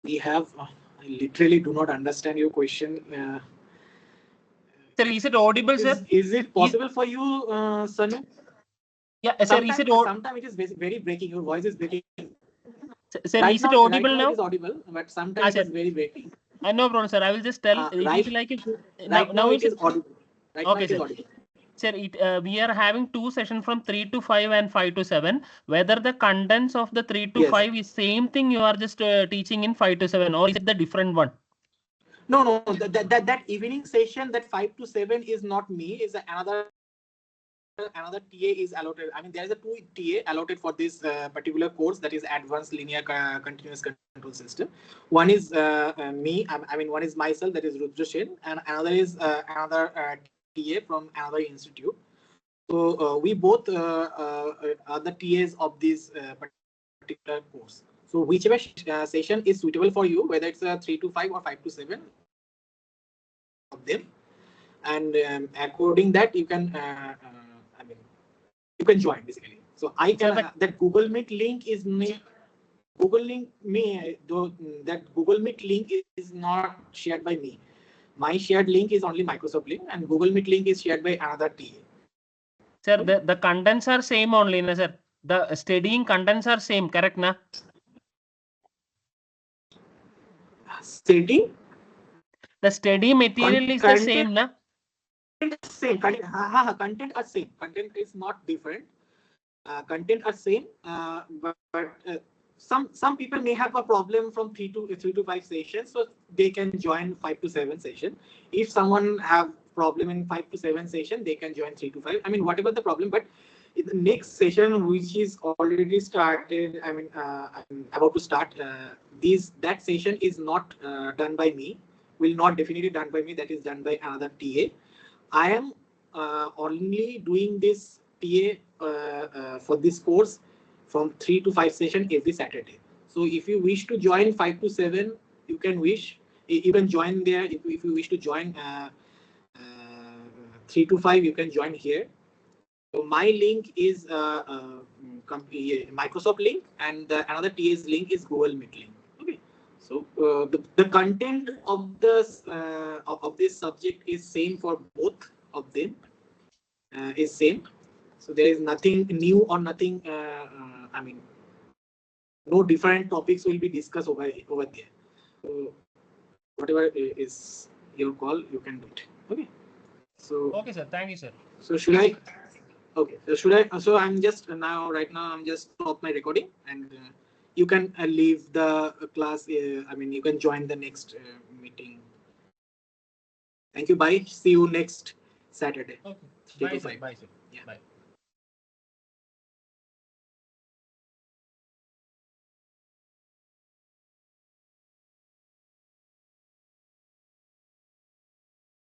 We have. I literally do not understand your question. Sir, is it audible, sir? Is it possible for you, Sanu? Yeah, sir. Is it sometimes it is very breaking. Your voice is breaking. Sir, is it audible now? It is audible, but sometimes it is very breaking. No problem, sir. I will just tell. Right, it is like now it is audible. Right, okay, now it is sir. audible. Sir, we are having 2 sessions from 3 to 5 and 5 to 7. Whether the contents of the 3 to 5 is same thing you are just teaching in 5 to 7, or is it the different one? No. That evening session, that 5 to 7 is not me. Is another TA is allotted. I mean, there is a 2 TA allotted for this particular course, that is Advanced Linear Continuous Control System. One is me. I mean, one is myself, that is Rudra Sen, and another is another TA from another institute. So we both are the TAs of this particular course. So whichever session is suitable for you, whether it's a 3 to 5 or 5 to 7 of them, and according that you can you can join basically. So I can that Google Meet link is that Google Meet link is not shared by me. My shared link is only Microsoft link, and Google Meet link is shared by another TA. Sir, the contents are same only, na, sir. The studying contents are same, correct, na? Studying? The study material is the same, na? Same. Content are same. Content is not different. Content are same, but some people may have a problem from 3 to 5 sessions, so they can join 5 to 7 session. If someone have problem in 5 to 7 session, they can join 3 to 5. I mean, whatever the problem, but in the next session, which is already started, I mean, I'm about to start. That session is not done by me. Will not definitely done by me. That is done by another TA. I am only doing this TA for this course from 3 to 5 session every Saturday. So if you wish to join 5 to 7, you can join there. If you wish to join 3 to 5, you can join here. So my link is Microsoft link, and another TA's link is Google Meet link. Okay. So the content of this subject is same for both of them. Is same. So there is nothing new or nothing. I mean, no different topics will be discussed over there. So whatever is your call, you can do it. Okay. So okay, sir. Thank you, sir. So should I? Okay. So should I? So I'm just right now I'm just stop my recording, and you can leave the class. I mean, you can join the next meeting. Thank you. Bye. See you next Saturday. Okay. Bye, sir. Bye, sir. Yeah. Bye.